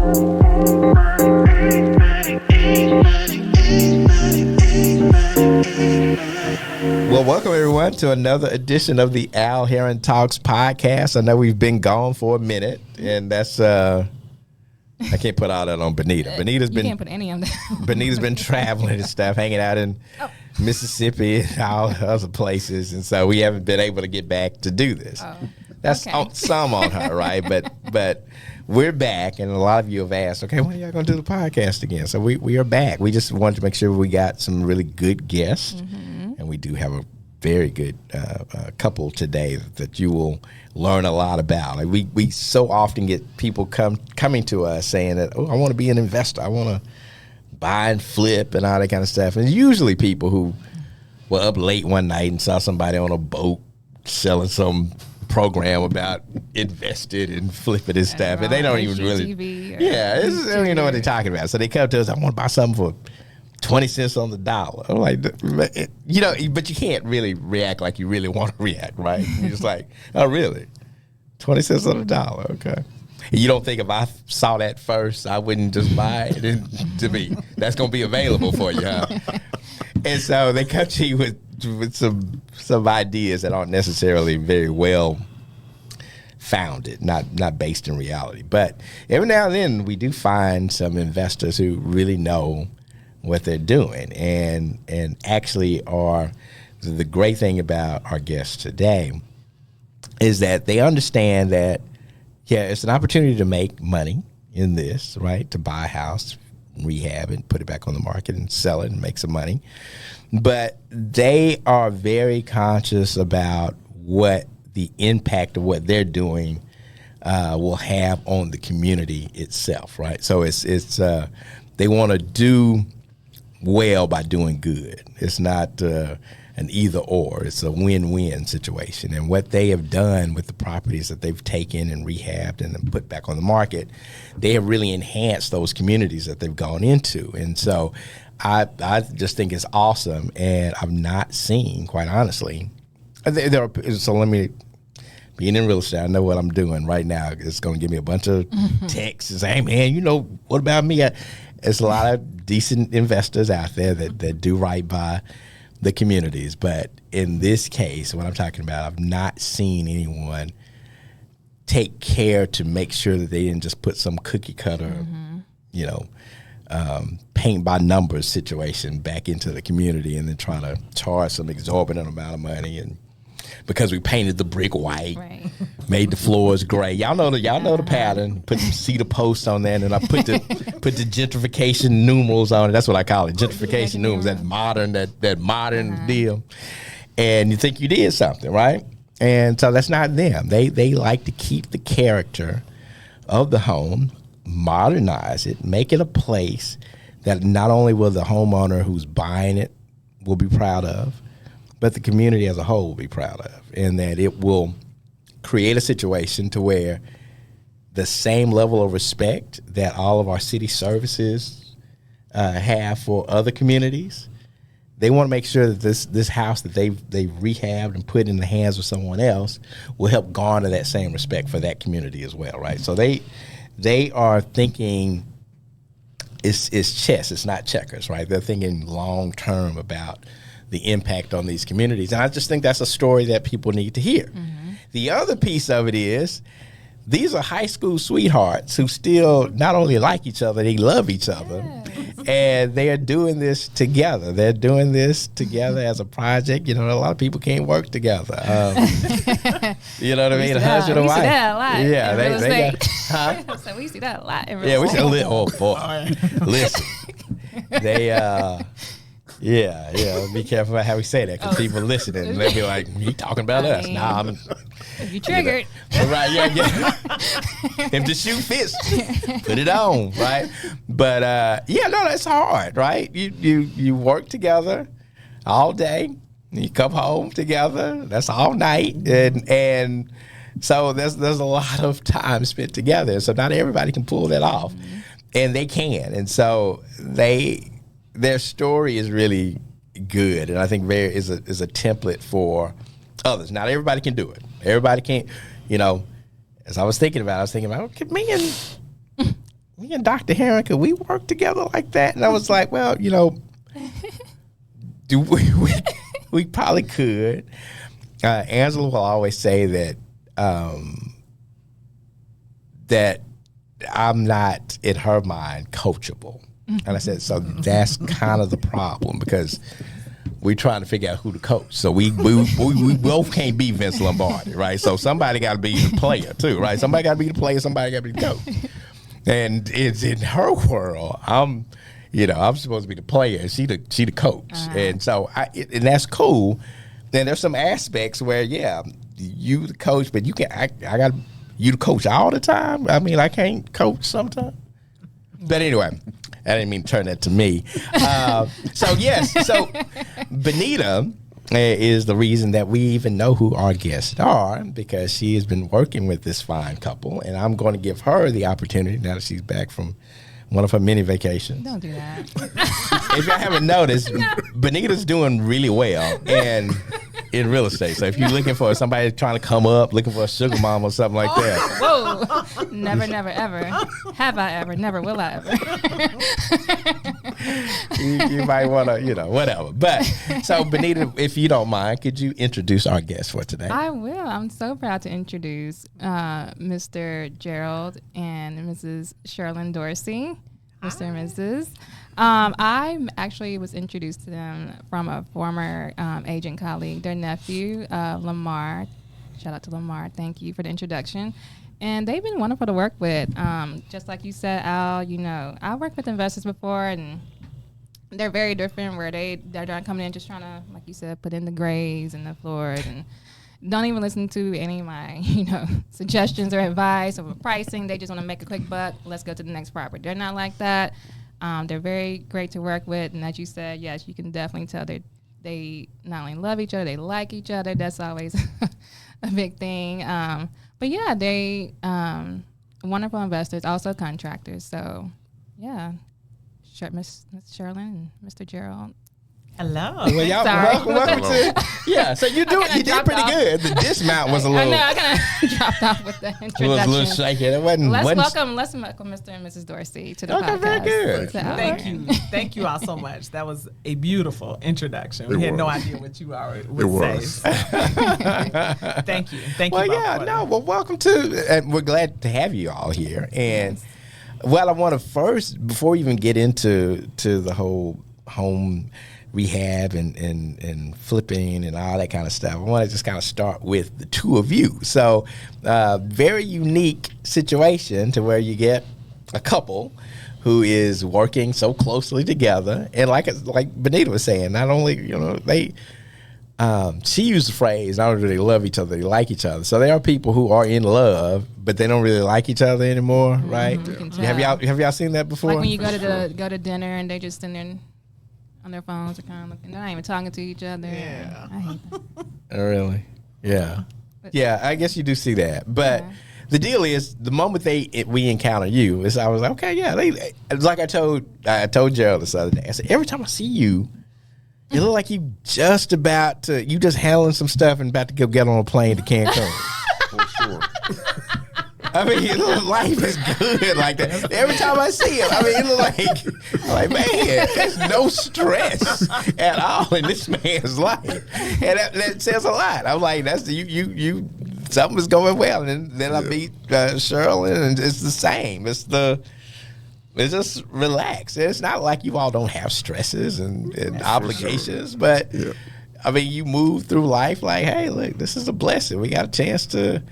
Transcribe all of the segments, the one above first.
Well, welcome everyone to another edition of the Herron Talks podcast. I know we've been gone for a minute, and that's I can't put all that on Bonita. You can't put any of that. Bonita's been traveling and stuff, hanging out in Mississippi and all other places, and so we haven't been able to get back to do this. That's some on her, right? But we're back, and a lot of you have asked, okay, when are y'all going to do the podcast again? So we are back. We just wanted to make sure we got some really good guests, and we do have a very good couple today that you will learn a lot about. Like we so often get people coming to us saying that, oh, I want to be an investor. I want to buy and flip and all that kind of stuff. And usually people who were up late one night and saw somebody on a boat selling some program about invested and flipping and stuff, and they don't even really, they don't even know what they're talking about. So they come to us, I want to buy something for 20 cents on the dollar. I'm like, you know, but you can't really react like you really want to react, right? You're just like, oh, really? 20 cents on the dollar, okay. And you don't think if I saw that first, I wouldn't just buy it? And to me, that's going to be available for you, huh? And so they come to you with some ideas that aren't necessarily very well founded, not based in reality. But every now and then we do find some investors who really know what they're doing and actually are. The great thing about our guests today is that they understand that, yeah, it's an opportunity to make money in this, right? To buy a house, rehab it, put it back on the market and sell it and make some money. But they are very conscious about what the impact of what they're doing will have on the community itself, right? So it's they want to do well by doing good. It's not an either or. It's a win-win situation. And what they have done with the properties that they've taken and rehabbed and then put back on the market, they have really enhanced those communities that they've gone into. And so I just think it's awesome. And I've not seen, quite honestly, so let me, being in real estate, I know what I'm doing right now. It's going to give me a bunch of texts and say, hey, man, you know, what about me? There's a lot of decent investors out there that do right by the communities. But in this case, what I'm talking about, I've not seen anyone take care to make sure that they didn't just put some cookie cutter, you know, paint by numbers situation back into the community and then try to charge some exorbitant amount of money. And because we painted the brick white, made the floors gray. Y'all know the pattern. Put some cedar posts on there, and then I put the gentrification numerals on it. That's what I call it, gentrification numerals. That modern deal. And you think you did something, right? And so that's not them. They like to keep the character of the home, modernize it, make it a place that not only will the homeowner who's buying it will be proud of, but the community as a whole will be proud of, and that it will create a situation to where the same level of respect that all of our city services have for other communities, they want to make sure that this house that they've rehabbed and put in the hands of someone else will help garner that same respect for that community as well, right? So they are thinking it's chess, it's not checkers, right? They're thinking long term about the impact on these communities. And I just think that's a story that people need to hear. The other piece of it is these are high school sweethearts who still not only like each other, they love each other. And they are doing this together. They're doing this together as a project. You know, a lot of people can't work together. You know what I mean? A husband and wife. We see that a lot. Yeah, they got, So we see that a lot in real yeah, we estate. see a little, oh boy. Listen, they, yeah. Be careful about how we say that because people listening and they'll be like, "You talking about us?" Nah, I'm. If you triggered, right? Yeah. If the shoe fits, put it on, right? But no, that's hard, right? You work together all day, you come home together. That's all night, and so there's a lot of time spent together. So not everybody can pull that off, and they can, and so their story is really good, and I think is a template for others. Not everybody can do it. Everybody can't, as I was thinking about, okay, me me and Dr. Herron, could we work together like that? And I was like, well, do we probably could. Angela will always say that that I'm not, in her mind, coachable. And I said, so that's kind of the problem, because we're trying to figure out who to coach. So we both can't be Vince Lombardi, right? So somebody got to be the player too, right? Somebody got to be the player, somebody got to be the coach. And it's in her world, I'm supposed to be the player, and she the coach. And so and that's cool. Then there's some aspects where, you the coach, but I got you the coach all the time. I mean, I can't coach sometimes. But anyway, I didn't mean to turn that to me. So Bonita is the reason that we even know who our guests are, because she has been working with this fine couple, and I'm going to give her the opportunity now that she's back from one of her mini vacations. Don't do that. If y'all haven't noticed, Bonita's doing really well in real estate. So if you're looking for somebody trying to come up, looking for a sugar mom or something like that. Whoa. Never, never, ever. Have I ever? Never will I ever. you might want to, whatever. But so Bonita, if you don't mind, could you introduce our guest for today? I will. I'm so proud to introduce Mr. Gerald and Mrs. Sherlyn Dorsey. Mr. and Mrs. I actually was introduced to them from a former agent colleague, their nephew, Lamar. Shout out to Lamar. Thank you for the introduction. And they've been wonderful to work with. Just like you said, Al, I worked with investors before, and they're very different, where they're not coming in just trying to, like you said, put in the grays and the floors, and don't even listen to any of my, suggestions or advice or pricing. They just want to make a quick buck. Let's go to the next property. They're not like that. They're very great to work with. And as you said, yes, you can definitely tell they not only love each other, they like each other. That's always a big thing. But yeah, they wonderful investors, also contractors. So yeah, Miss Sherlyn and Mr. Gerald. Hello. Well, y'all welcome to. So you did pretty good. The dismount was a little. I know, I kind of dropped off with the introduction. It was a little shaky. It wasn't. Let's welcome Mr. and Mrs. Dorsey to the podcast. Very good. Thank you all so much. That was a beautiful introduction. We had no idea what you would say. Thank you. Well, welcome to. And we're glad to have you all here. And I want to first, before we even get into the whole home rehab and flipping and all that kind of stuff, I want to just kind of start with the two of you. So very unique situation to where you get a couple who is working so closely together, and like Bonita was saying, not only she used the phrase, not only do they love each other, they like each other. So there are people who are in love, but they don't really like each other anymore, right? Have y'all seen that before? Like when you go to dinner and they just sitting there on their phones, are kind of looking. They're not even talking to each other. Yeah, I hate that. Really? Yeah. Yeah, I guess you do see that. But the deal is, the moment we encounter you, I was like, okay, yeah. Like I told Gerald this other day, I said, every time I see you, you look like you just handling some stuff and about to go get on a plane to Cancun. For sure. I mean, life is good like that. Every time I see him, it look like, man, there's no stress at all in this man's life, and that says a lot. I'm like, that's you. Something is going well, and then I meet Sherlyn, and it's the same. It's just relaxed. It's not like you all don't have stresses and obligations, but you move through life like, hey, look, this is a blessing. We got a chance to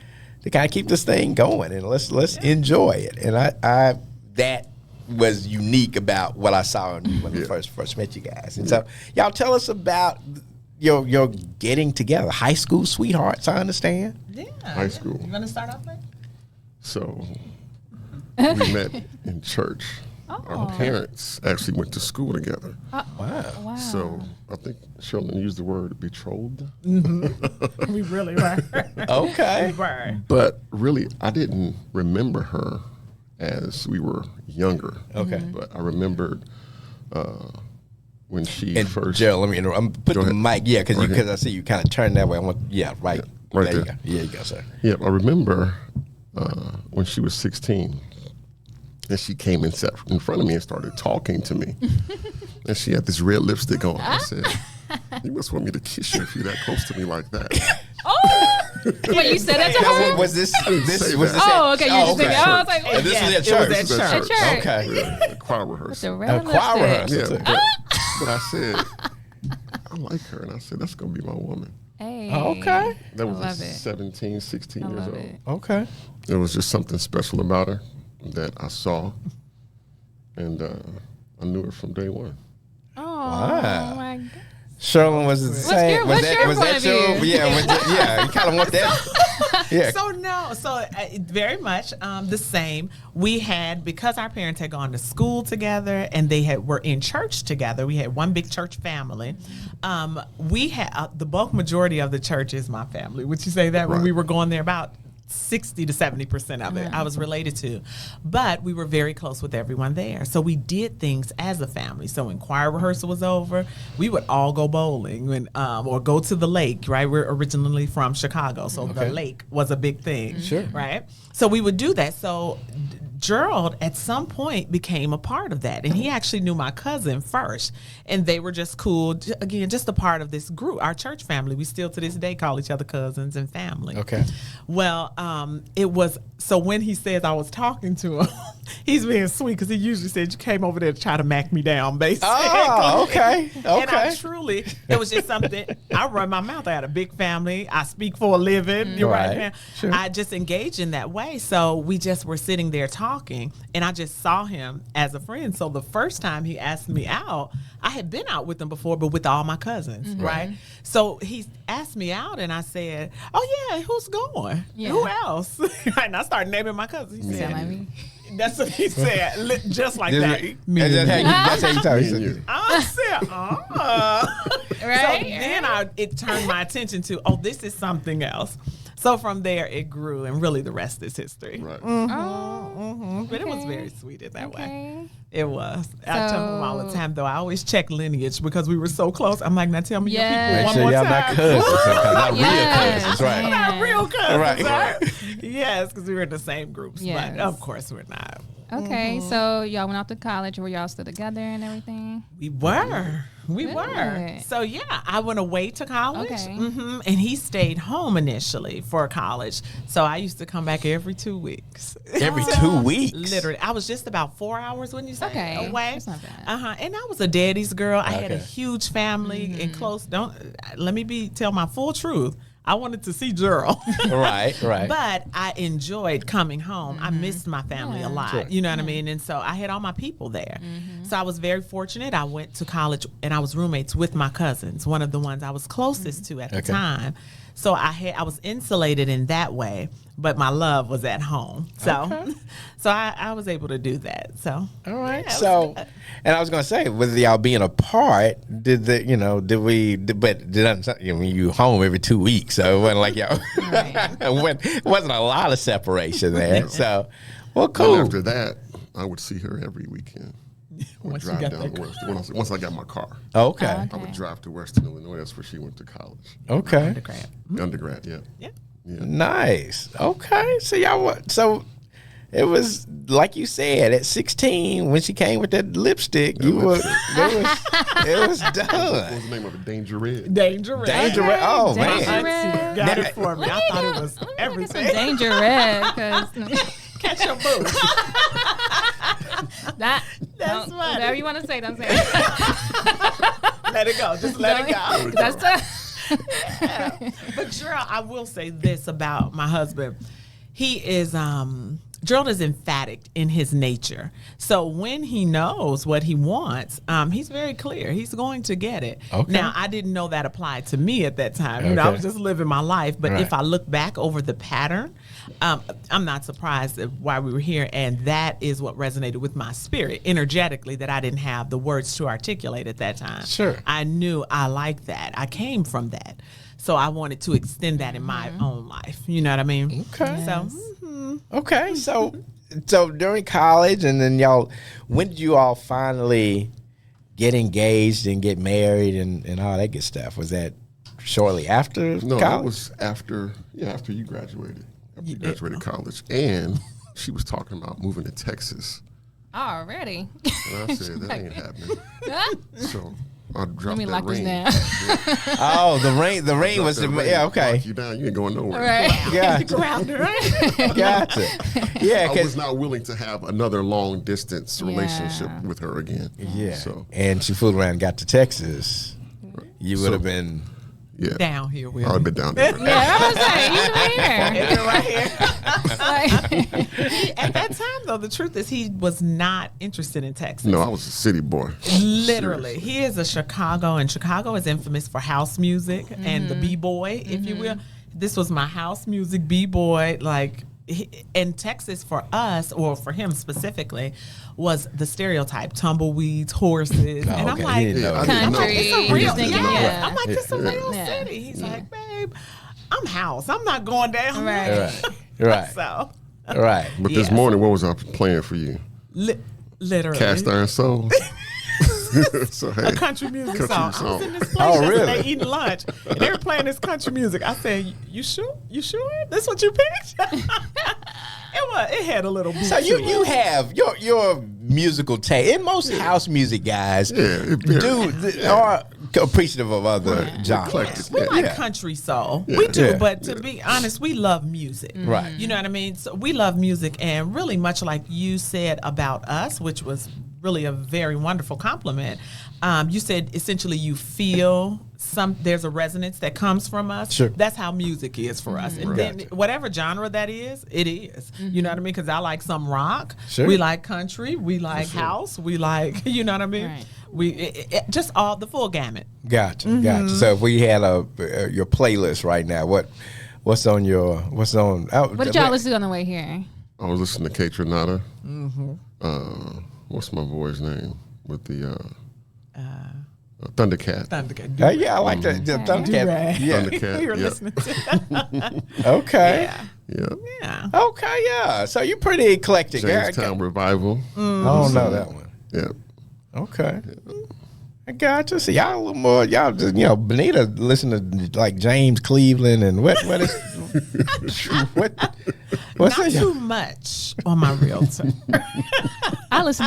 kind of keep this thing going, and let's enjoy it. And I that was unique about what I saw when we first met you guys. And so y'all tell us about your getting together. High school sweethearts, I understand. Yeah. High school. You want to start off there? So we met in church. Our parents actually went to school together. Wow. So I think Sherlyn used the word betrothed. Mm-hmm. We really were. Okay. We were. But really, I didn't remember her as we were younger. Okay. But I remembered when she first. Gerald, let me interrupt. I'm putting the mic, because I see you kind of turn that way. Right there. You go. Yeah, you go, sir. Yeah, I remember when she was 16. And she came and sat in front of me and started talking to me. And she had this red lipstick on. I said, "You must want me to kiss you if you're that close to me like that." Oh, wait, you said that to her? Was this? Oh, okay. You just thinking. Oh, I was like, this yes, is at it was church. at church. Okay. Yeah, a choir rehearsal. the red choir lipstick. rehearsal. Yeah, but I said, I like her. And I said, that's going to be my woman. Hey. Okay. That was love it. 17, 16 years love old. it. Okay. There was just something special about her that I saw. And I knew her from day one. Oh, Wow. my God. Sherlyn was the same. What's your point of view? Yeah, you kind of want that. Yeah. So very much the same. We had, because our parents had gone to school together and they were in church together. We had one big church family. We had the bulk majority of the church is my family. Would you say that when we were going there? About 60 to 70% of it I was related to, but we were very close with everyone there. So we did things as a family. So when choir rehearsal was over, we would all go bowling or go to the lake, right? We're originally from Chicago, so the lake was a big thing, right? So we would do that. So Gerald at some point became a part of that, and he actually knew my cousin first, and they were just cool. Again, just a part of this group, our church family. We still to this day call each other cousins and family. Okay. Well, it was, so when he says I was talking to him, he's being sweet because he usually said, you came over there to try to mack me down, basically. Oh, okay. And I truly, it was just something, I run my mouth. I had a big family. I speak for a living. You're right, man. Sure. I just engaged in that way. So we just were sitting there talking, and I just saw him as a friend. So the first time he asked me out, I had been out with him before, but with all my cousins, right? So he asked me out, and I said, oh, yeah, who's going? Yeah. Who else? And I started naming my cousins. He said, like me? that's what he said, just like Just that. like- That's how you talk. I said, Right? So then it turned my attention to, oh, this is something else. So from there, it grew, and really the rest is history. Right. But it was very sweet in that way. It was. I tell him all the So- time, though, I always check lineage because we were so close. I'm like, now tell me Yes. your Make people sure one more y'all time. not cousins, not real Yes. cousins, right? Yeah. Not real cousins, Right. right? Yes, because we were in the same groups. Yes. But of course we're not. Okay, so y'all went off to college. Were y'all still together and everything? We were. We Good. were. So, yeah, I went away to college. Okay. And he stayed home initially for college. So I used to come back every 2 weeks. Every 2 weeks. Literally. I was just about 4 hours, wouldn't you say, Okay. away? That's not bad. And I was a daddy's girl. I had a Okay. huge family and close. Let me tell my full truth. I wanted to see Gerald. Right. But I enjoyed coming home. I missed my family a lot. Sure. You know what I mean? And so I had all my people there. So I was very fortunate. I went to college and I was roommates with my cousins, one of the ones I was closest to at the time. So I was insulated in that way, but my love was at home. So so I was able to do that. So All right. yeah, it So, was good. and I was going to say, with y'all being apart, did you home every 2 weeks, so it wasn't like y'all, it wasn't a lot of separation there. So, well, cool. But after that, I would see her every weekend. I would Once you drive got down that to Western. Once I got my car, Okay. I would drive to Western Illinois. That's where she went to college. Okay. Undergrad. Undergrad, yeah. Yeah. Nice. Okay. So it was like you said at 16 when she came with that lipstick. It was What done. was the name of it? Danger Red. Danger Red. Danger Red. Oh Danger man. Red. Got it for me. I thought it was everything. Danger red, because Catch your boo. that's funny. whatever you want to say, don't say it. Let it go. Just let it go. That's But Gerald, I will say this about my husband. He is Gerald is emphatic in his nature. So when he knows what he wants, he's very clear. He's going to get it. Okay. Now, I didn't know that applied to me at that time. You know, I Okay. was just living my life. But Right. if I look back over the pattern, I'm not surprised at why we were here. And that is what resonated with my spirit energetically, that I didn't have the words to articulate at that time. Sure. I knew I liked that. I came from that. So I wanted to extend that in my own life. You know what I mean? Okay. So Okay. So during college, and then when did you all finally get engaged and get married and all that good stuff? Was that shortly after No, college? that was after you graduated. After you graduated college. And she was talking about moving to Texas Already. And I said, that ain't happening. So I dropped Let me that lock this ring. down. Oh, the ring was the yeah. Okay, Lock you down. You ain't going nowhere. Right. gotcha, Grounded, right? gotcha. Yeah, I was because not willing to have another long distance relationship with her again. yeah, So and she fooled around and got to Texas. You would have been. yeah, Down here with I'd have been down there. Yeah, I was saying, you right here. right here. At that time, though, the truth is he was not interested in Texas. No, I was a city boy. Literally, he is a Chicago, and Chicago is infamous for house music and the b-boy, if you will. This was my house music b-boy, like. And Texas for us, or for him specifically, was the stereotype: tumbleweeds, horses, and I'm okay. like, He didn't know. I didn't know. Country. it's a real, You're thinking, yeah. I'm like, this is a real Yeah. city. He's like, babe, I'm house. I'm not going down there. Right. Right, So, right. But this Yeah. morning, what was I playing for you? literally, Cast Iron Soul. So hey, a country music country song. I song. was in this place Oh, yesterday really? eating lunch, and they were playing this country music. I said, "You sure? You sure? This what you picked?" It had a little beat So to it. you have your musical taste, and most house music guys are appreciative of other genres. Eclectic. We like Yeah. country soul. Yeah. We do, Yeah. but to be honest, we love music. Right. You know what I mean? So we love music, and really much like you said about us, which was really a very wonderful compliment. You said essentially you feel there's a resonance that comes from us. Sure. That's how music is for us. And then Gotcha. whatever genre that is, it is. You know what I mean? Because I like some rock. Sure. We like country. We like house. We like, you know what I mean? Right. Just all the full gamut. Gotcha, gotcha. So if we had your playlist right now, what's on? What did y'all listen to on the way here? I was listening to Kate Renata. What's my boy's name with the Thundercat? Thundercat. Yeah, I like the Thundercat. Right. Yeah. Thundercat. We were yeah. listening to Okay. Yeah. Yeah. Yeah. Okay. Yeah. So you're pretty eclectic. Jamestown Revival. I don't know that one. Yeah. Okay. I gotcha. See, y'all a little more. Y'all just Bonita listen to like James Cleveland and what is what's Not that? too much on my realtor. I listen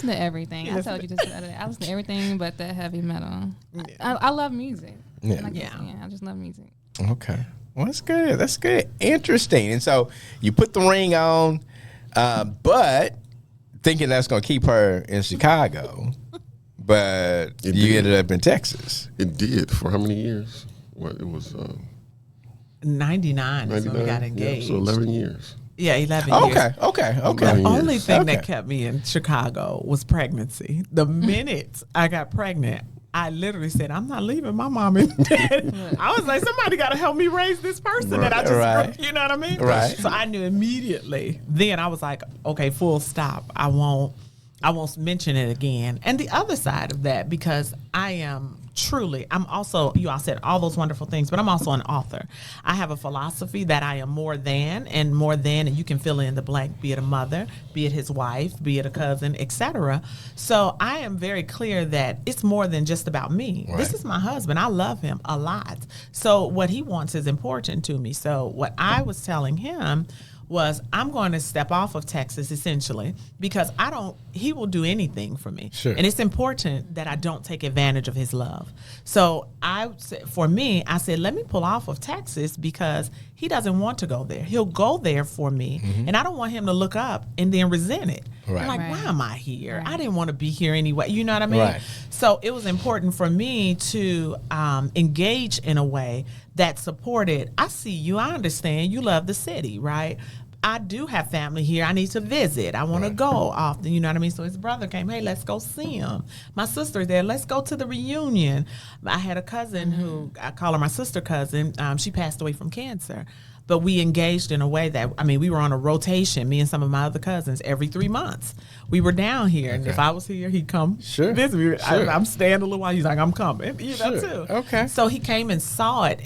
to everything. I told you this the other day. I listen to everything but the heavy metal. I love music. Yeah. Like, I just love music. Okay. Well, that's good. That's good. Interesting. And so you put the ring on, but thinking that's going to keep her in Chicago, but It you did. ended up in Texas. It did for how many years? What it was 99 is when we 99? got Yeah, engaged. so 11 years. Yeah, 11 years. Okay. The Years. only thing Okay. that kept me in Chicago was pregnancy. The minute I got pregnant, I literally said, I'm not leaving my mom and dad. I was like, somebody got to help me raise this person that I just, Right. you know what I mean? Right. So I knew immediately. Then I was like, okay, full stop. I won't mention it again. And the other side of that, because I am I'm also, you all said all those wonderful things, but I'm also an author. I have a philosophy that I am more than, and you can fill in the blank, be it a mother, be it his wife, be it a cousin, etc. So I am very clear that it's more than just about me. Right. This is my husband. I love him a lot. So what he wants is important to me. So what I was telling him was, I'm going to step off of Texas essentially because he will do anything for me. Sure. And it's important that I don't take advantage of his love. So for me, I said, let me pull off of Texas because he doesn't want to go there. He'll go there for me. And I don't want him to look up and then resent it. Right. I'm like, Right. why am I here? Right. I didn't want to be here anyway. You know what I mean? Right. So it was important for me to engage in a way that supported, I see you, I understand, you love the city, right? I do have family here. I need to visit. I want to go often. You know what I mean? So his brother came, hey, let's go see him. My sister there, let's go to the reunion. I had a cousin who, I call her my sister cousin. She passed away from cancer. But we engaged in a way that, we were on a rotation, me and some of my other cousins, every 3 months. We were down here. And if I was here, he'd come visit me. Sure. I'm staying a little while. He's like, I'm coming. You know, Sure. too. Okay. So he came and saw it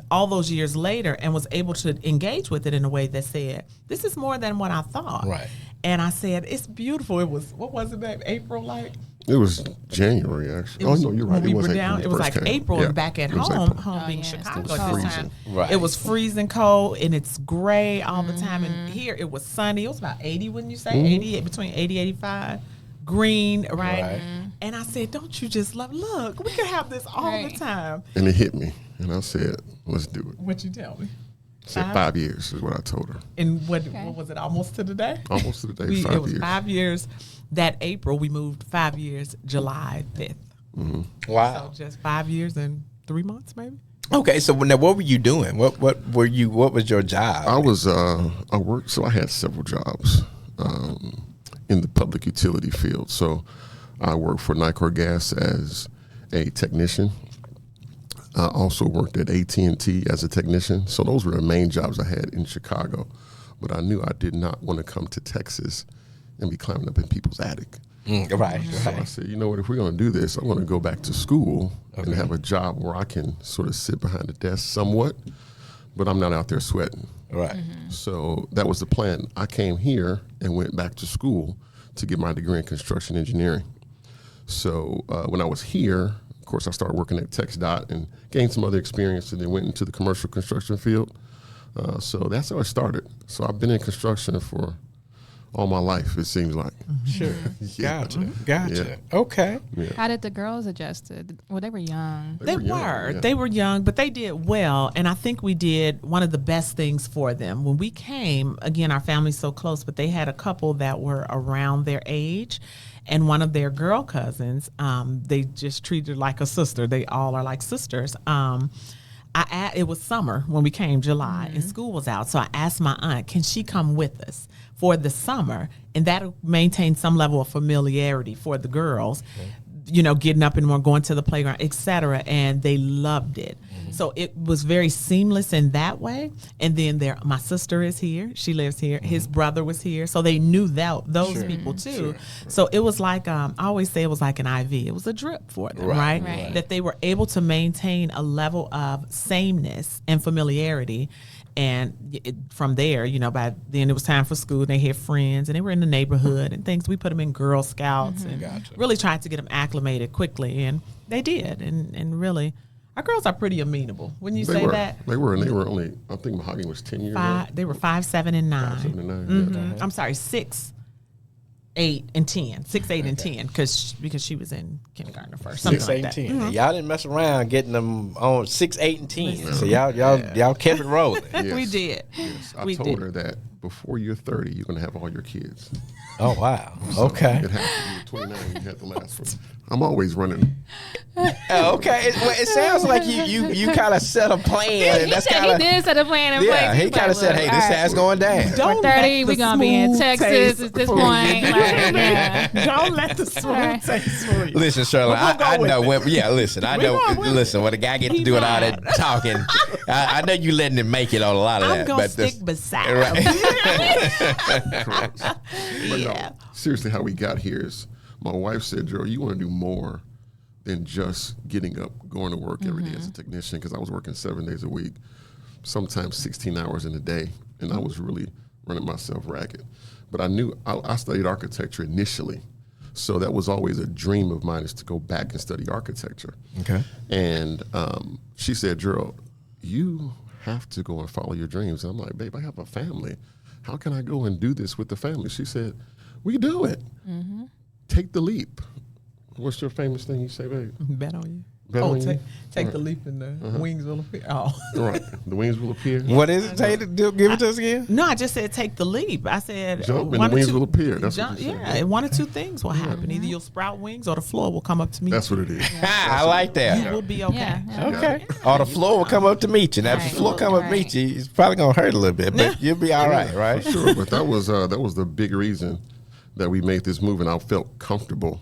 all those years later and was able to engage with it in a way that said, this is more than what I thought. Right. And I said, it's beautiful. It was, what was it, babe? April, like? It was January, actually. No, you're right. We It was were April down. when It we was first like came. April Yeah. and back at It was home, April. being yeah, Chicago it at was this freezing. time. Right. It was freezing cold and it's gray all the time. And here it was sunny. It was about 80, wouldn't you say? 80, between 80, 85. Green, right? Right. And I said, don't you just love, look, we could have this all the Right. time. And it hit me. And I said, let's do it. What you tell me? I said 5 years is what I told her. And what was it, almost to the day? Almost to the day, It 5 was years. 5 years. That April, we moved 5 years, July 5th. Wow. So just 5 years and 3 months, maybe. Okay, so now what were you doing? What was your job? I was I worked, so I had several jobs in the public utility field. So I worked for Nicor Gas as a technician. I also worked at AT&T as a technician. So those were the main jobs I had in Chicago. But I knew I did not want to come to Texas and be climbing up in people's attic. Right. So I said, you know what, if we're going to do this, I want to go back to school and have a job where I can sort of sit behind the desk somewhat, but I'm not out there sweating. Right. So that was the plan. I came here and went back to school to get my degree in construction engineering. So when I was here, of course, I started working at TxDOT and gained some other experience and then went into the commercial construction field. So that's how I started. So I've been in construction for all my life, it seems like. Sure. Yeah. Gotcha. Okay. Yeah. How did the girls adjust it? Well, they were young. They were young, were. yeah. They were young, but they did well. And I think we did one of the best things for them. When we came, again, our family's so close, but they had a couple that were around their age. And one of their girl cousins, they just treated her like a sister. They all are like sisters. It was summer when we came, July, and school was out. So I asked my aunt, can she come with us for the summer? And that'll maintain some level of familiarity for the girls, you know, getting up in the morning, going to the playground, et cetera. And they loved it. So it was very seamless in that way. And then my sister is here. She lives here. His brother was here. So they knew those people too. So it was like, I always say it was like an IV. It was a drip for them, right? That they were able to maintain a level of sameness and familiarity. And from there, you know, by then it was time for school. They had friends and they were in the neighborhood and things. We put them in Girl Scouts and really tried to get them acclimated quickly. And they did. And really, our girls are pretty amenable. Wouldn't you say that? They were, and they were only, I think Mahogany was 10 years old. They were 5, 7, and 9. 5, 7, and 9, yeah. I'm sorry, 6, 8, and 10. 6, 8, and 10, because she was in kindergarten or first. 6, 8, and 10. Y'all didn't mess around getting them on 6, 8, and 10. So y'all kept it rolling. Yes. We did. Yes. I We told did. her that before you're 30, you're going to have all your kids. Oh wow. So Okay. It happened to you at 29, you had the last one. I'm always running. Okay. It sounds like you kind of set a plan, and that's He kind of did set a plan in place. yeah. He kind of said, "Hey, this is going down." Don't We're 30, let we the gonna be in smooth Texas taste at this fool you. point. Like, yeah. Don't let the smooth Right. taste fool you. Listen, Sherlyn, But we'll go I with know it. when. Yeah, listen, I We know. going with it. Listen, when a guy gets to He doing all not. that talking, I know you letting him make it on a lot of I'm that. going to But this, stick beside right. him. But Yeah. no, seriously, how we got here is my wife said, Gerald, you want to do more than just getting up, going to work every day as a technician, because I was working 7 days a week, sometimes 16 hours in a day, and I was really running myself ragged. But I knew I studied architecture initially, so that was always a dream of mine, is to go back and study architecture. Okay. And she said, Gerald, you have to go and follow your dreams. And I'm like, babe, I have a family. How can I go and do this with the family? She said, we do it. Take the leap. What's your famous thing you say, babe? Bet on you. Bet on you? Take the leap and the wings will appear. Oh. Right. The wings will appear. What is it? Give it to us again. No, I just said take the leap. I said Jump and one the or wings two- will appear. That's what jump, you said. yeah, one or two things will happen. Either you'll sprout wings or the floor will come up to meet That's you. what it is. I like that. You will be okay. Yeah. Okay. Or the floor will come up to meet you. Now, if the Right. floor come up to meet you, it's probably gonna hurt a little bit, but you'll be all right, right? Sure, but that was the big reason that we made this move, and I felt comfortable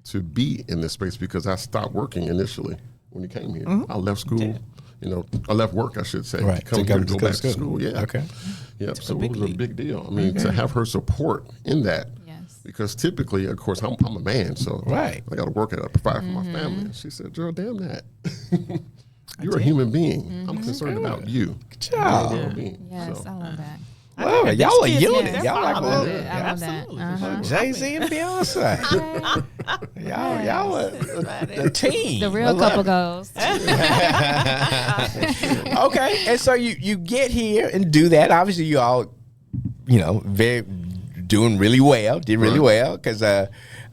to be in this space because I stopped working initially when you came here. I left school. You know, I left work, I should say, Right. to come To here come and go to back school. to school. Yeah. Okay. Yep. So big it was a leap. big deal. I mean, to have her support in that. Yes. Because typically, of course, I'm a man, so Right. I got to work, I got to provide for my family. And she said, Gerald, damn that. You're a human being. I'm concerned about you. Good job. Your well-being. Yes, So, I love that. Well, y'all are unit. They're Y'all like fathers. a Absolutely. Jay-Z and Beyonce. y'all are the team. The real couple goals. Okay, and so you get here and do that. Obviously, you all, doing really well. Did really well because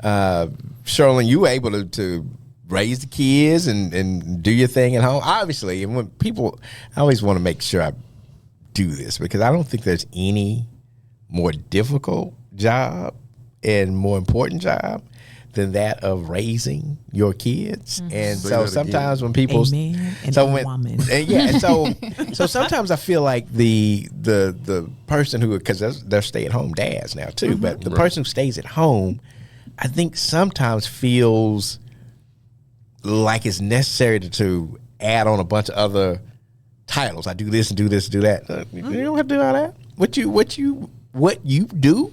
Sherlyn, you were able to raise the kids and do your thing at home. Obviously, and when I always want to make sure I do this because I don't think there's any more difficult job and more important job than that of raising your kids. Mm-hmm. And so sometimes when people so sometimes I feel like the person who, because they're stay-at-home dads now too, but the person who stays at home, I think sometimes feels like it's necessary to add on a bunch of other titles. I do this and do this and do that. You don't have to do all that. What you do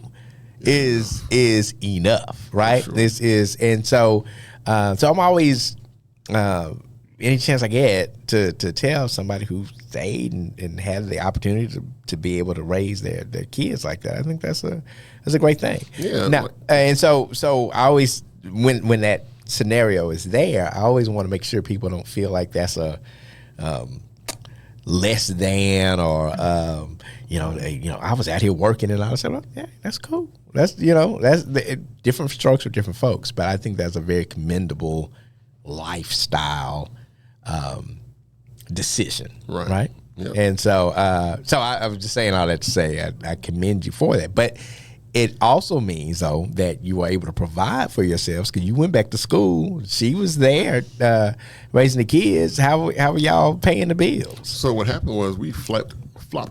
is enough, right? Sure. This is, and so I'm always any chance I get to tell somebody who stayed and had the opportunity to be able to raise their kids like that. I think that's a great thing. Yeah. Now, and so I always when that scenario is there, I always want to make sure people don't feel like that's a less than or I was out here working and I was like, yeah, that's cool. That's different strokes for different folks, but I think that's a very commendable lifestyle decision, right? Yep. And so I was just saying all that to say I commend you for that, but it also means though that you were able to provide for yourselves because you went back to school. She was there raising the kids. How were y'all paying the bills? So what happened was we flopped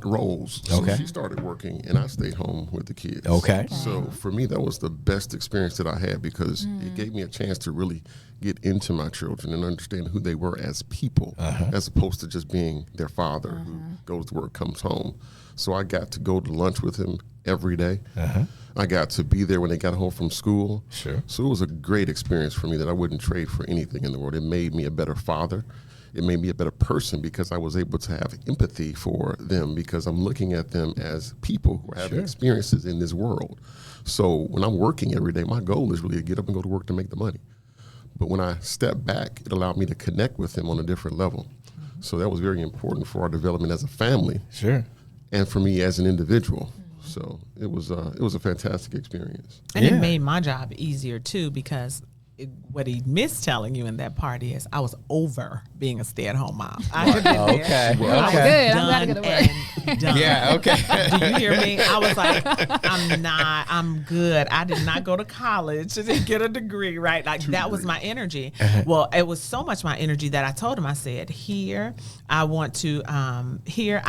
roles. So she started working and I stayed home with the kids. Okay. So for me, that was the best experience that I had because it gave me a chance to really get into my children and understand who they were as people, as opposed to just being their father who goes to work, comes home. So I got to go to lunch with him every day. I got to be there when they got home from school. Sure. So it was a great experience for me that I wouldn't trade for anything in the world. It made me a better father. It made me a better person because I was able to have empathy for them because I'm looking at them as people who have experiences in this world. So when I'm working every day, my goal is really to get up and go to work to make the money. But when I step back, it allowed me to connect with them on a different level. So that was very important for our development as a family. Sure. And for me as an individual. So it was a fantastic experience. And it made my job easier too because what he missed telling you in that part is I was over being a stay-at-home mom. I had been there. Okay. Good. I'm glad to get to work. Done. Yeah, okay. Do you hear me? I was like, I'm good. I did not go to college to get a degree, right? Like that was my energy. Well, it was so much my energy that I told him, I said, here I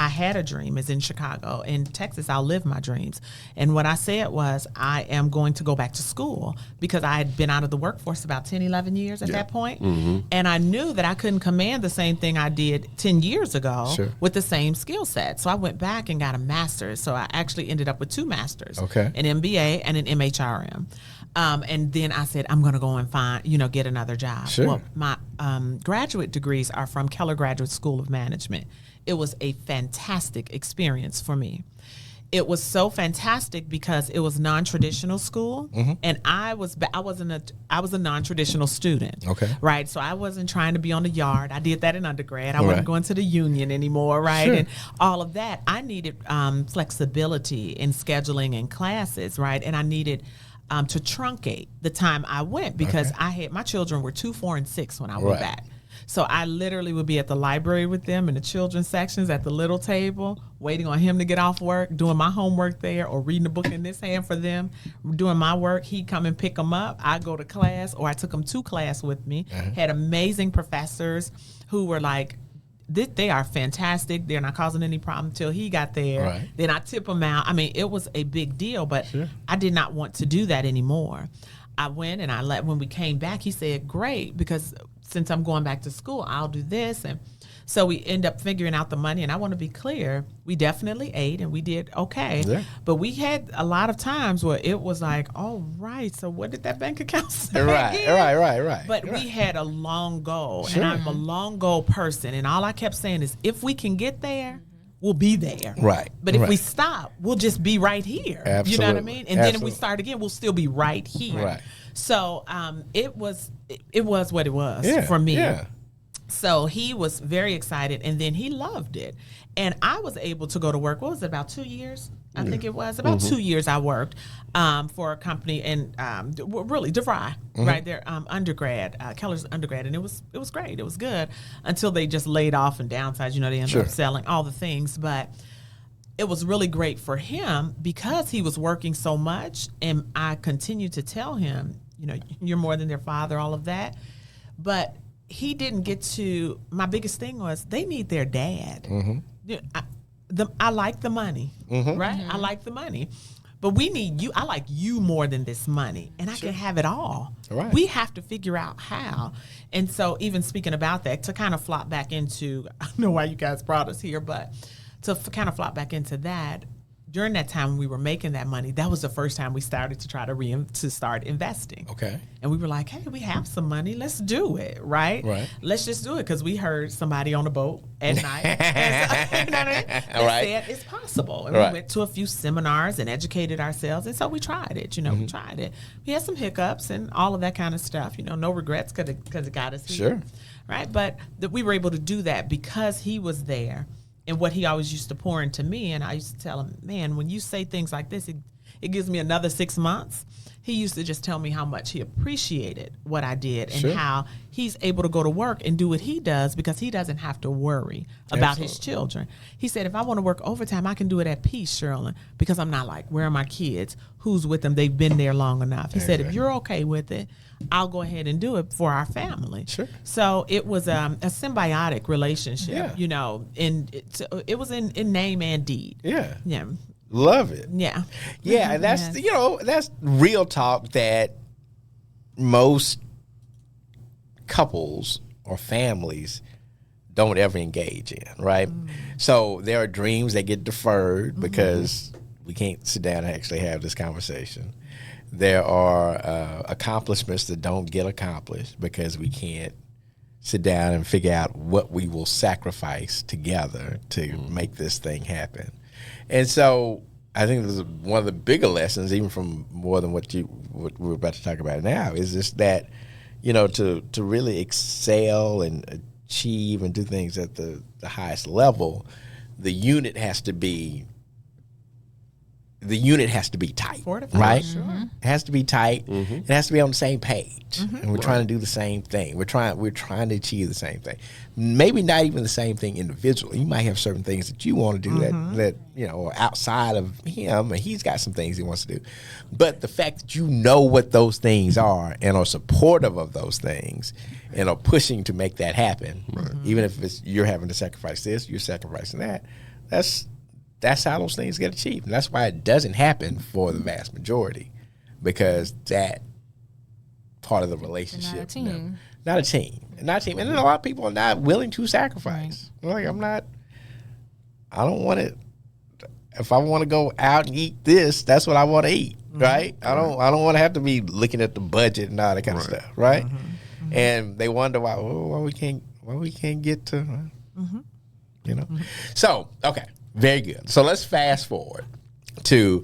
had a dream is in Chicago. In Texas, I'll live my dreams. And what I said was I am going to go back to school because I had been out of the workforce about 10, 11 years at that point. And I knew that I couldn't command the same thing I did 10 years ago with the same skill set. So I went back and got a master's. So I actually ended up with 2 masters, an MBA and an MHRM. And then I said, I'm going to go and find, get another job. Sure. Well, my graduate degrees are from Keller Graduate School of Management. It was a fantastic experience for me. It was so fantastic because it was non-traditional school, and I was a non-traditional student. Okay, right. So I wasn't trying to be on the yard. I did that in undergrad. I wasn't going to the union anymore, right? And all of that. I needed flexibility in scheduling and classes, right? And I needed to truncate the time I went because my children were 2, 4, and 6 when I went back. So I literally would be at the library with them in the children's sections at the little table, waiting on him to get off work, doing my homework there or reading a book in this hand for them, doing my work. He'd come and pick them up. I go to class or I took them to class with me, had amazing professors who were like, they are fantastic. They're not causing any problem until he got there. Then I tip them out. I mean, it was a big deal, but I did not want to do that anymore. I went and when we came back, he said, great, because since I'm going back to school, I'll do this. And so we end up figuring out the money. And I want to be clear, we definitely ate and we did okay. Yeah. But we had a lot of times where it was like, all right, so what did that bank account say? Right. But we had a long goal. And I'm a long goal person. And all I kept saying is, if we can get there, we'll be there. Right. But if we stop, we'll just be right here. Absolutely. You know what I mean? And then if we start again, we'll still be right here. Right. So it was what it was for me. Yeah. So he was very excited, and then he loved it. And I was able to go to work, what was it, about 2 years? I think it was. About 2 years I worked for a company in, really, DeVry, right there, undergrad, Keller's undergrad. And it was great. It was good until they just laid off and downsized. You know, they ended up selling all the things. But it was really great for him because he was working so much. And I continued to tell him, you know, you're more than their father, all of that. But he didn't get to, my biggest thing was they need their dad. I like the money, right? I like the money. But we need you. I like you more than this money. And I can have it all. Right. We have to figure out how. And so even speaking about that, to kind of flop back into, I don't know why you guys brought us here, but to kind of flop back into that, during that time when we were making that money, that was the first time we started to try to start investing. Okay. And we were like, hey, we have some money. Let's do it, right? Right. Let's just do it because we heard somebody on a boat at night. And so, you know what I mean? That said it's possible. And we went to a few seminars and educated ourselves. And so we tried it. You know, we tried it. We had some hiccups and all of that kind of stuff. You know, no regrets because it got us here. Sure. Right? But that we were able to do that because he was there. And what he always used to pour into me, and I used to tell him, man, when you say things like this, it gives me another 6 months. He used to just tell me how much he appreciated what I did and how he's able to go to work and do what he does because he doesn't have to worry about his children. He said, if I want to work overtime, I can do it at peace, Sherlyn, because I'm not like, where are my kids? Who's with them? They've been there long enough. He said, if you're okay with it, I'll go ahead and do it for our family. Sure. So it was a symbiotic relationship, you know, and it was in name and deed. Yeah. Yeah. Love it. Yeah. Yeah, and that's you know, that's real talk that most couples or families don't ever engage in, right? So there are dreams that get deferred because we can't sit down and actually have this conversation. There are accomplishments that don't get accomplished because we can't sit down and figure out what we will sacrifice together to make this thing happen. And so I think this is one of the bigger lessons, even from more than what we're about to talk about now, is just that, you know, to really excel and achieve and do things at the highest level, the unit has to be tight, right? Sure. It has to be tight. It has to be on the same page, and we're trying to do the same thing. We're trying to achieve the same thing. Maybe not even the same thing individually. You might have certain things that you want to do that you know are outside of him, and he's got some things he wants to do. But the fact that you know what those things are and are supportive of those things and are pushing to make that happen, even if it's you're having to sacrifice this, you're sacrificing that. That's how those things get achieved. And that's why it doesn't happen for the vast majority, because that part of the relationship. Not a team. Not a team. And then a lot of people are not willing to sacrifice. Like, I don't want it. If I want to go out and eat this, that's what I want to eat, right? I don't want to have to be looking at the budget and all that kind of stuff, right? And they wonder why we can't get to, you know. So, okay. Very good. So let's fast forward to,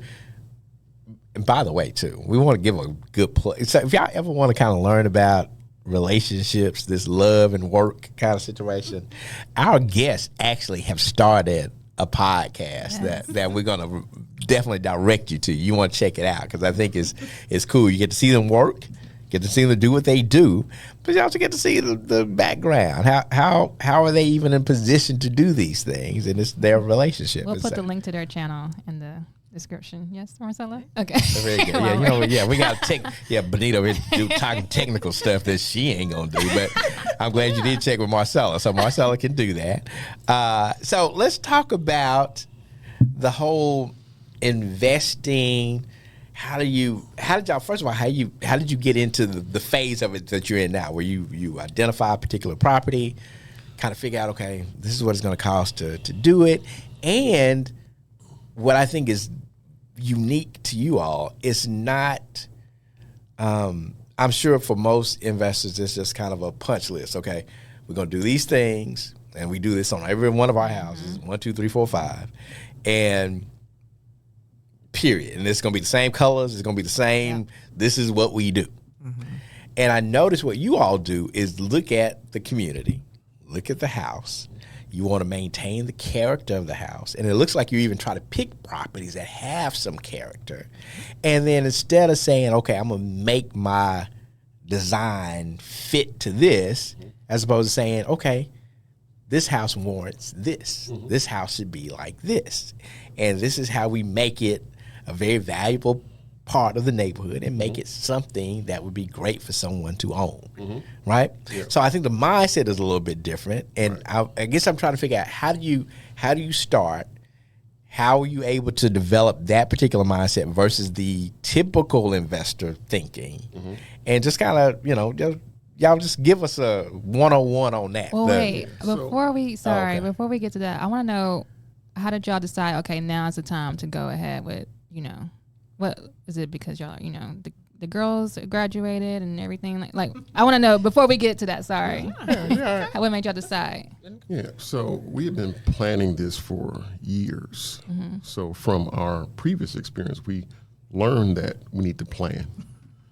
and by the way, too, we want to give a good play. So if y'all ever want to kind of learn about relationships, this love and work kind of situation, our guests actually have started a podcast that we're going to definitely direct you to. You want to check it out because I think it's cool. You get to see them work, get to see them do what they do, but you also get to see the background. How are they even in position to do these things? And it's their relationship. We'll put the link to their channel in the description. Yes, Marcella? Okay. Very good. Yeah, you know, we got Bonita is talking technical stuff that she ain't going to do, but I'm glad you did check with Marcella. So Marcella can do that. So let's talk about the whole investing. How did y'all, first of all, how did you get into the phase of it that you're in now, where you identify a particular property, kind of figure out, okay, this is what it's going to cost to do it, and what I think is unique to you all is not, I'm sure for most investors, it's just kind of a punch list. Okay, we're going to do these things, and we do this on every one of our houses, 1, 2, 3, 4, 5, and period. And it's going to be the same colors. It's going to be the same. Yeah. This is what we do. And I notice what you all do is look at the community, look at the house. You want to maintain the character of the house. And it looks like you even try to pick properties that have some character. And then instead of saying, okay, I'm going to make my design fit to this, as opposed to saying, okay, this house warrants this. This house should be like this. And this is how we make it a very valuable part of the neighborhood and make it something that would be great for someone to own, right? Yeah. So I think the mindset is a little bit different, and I guess I'm trying to figure out how do you start? How are you able to develop that particular mindset versus the typical investor thinking, and just kind of y'all just give us a 101 on that. Well, wait, before we get to that, I want to know, how did y'all decide? Okay, now is the time to go ahead with what is it, because y'all, the girls graduated and everything? Like I want to know before we get to that. Sorry. What made y'all decide? Yeah, so we have been planning this for years. So from our previous experience, we learned that we need to plan.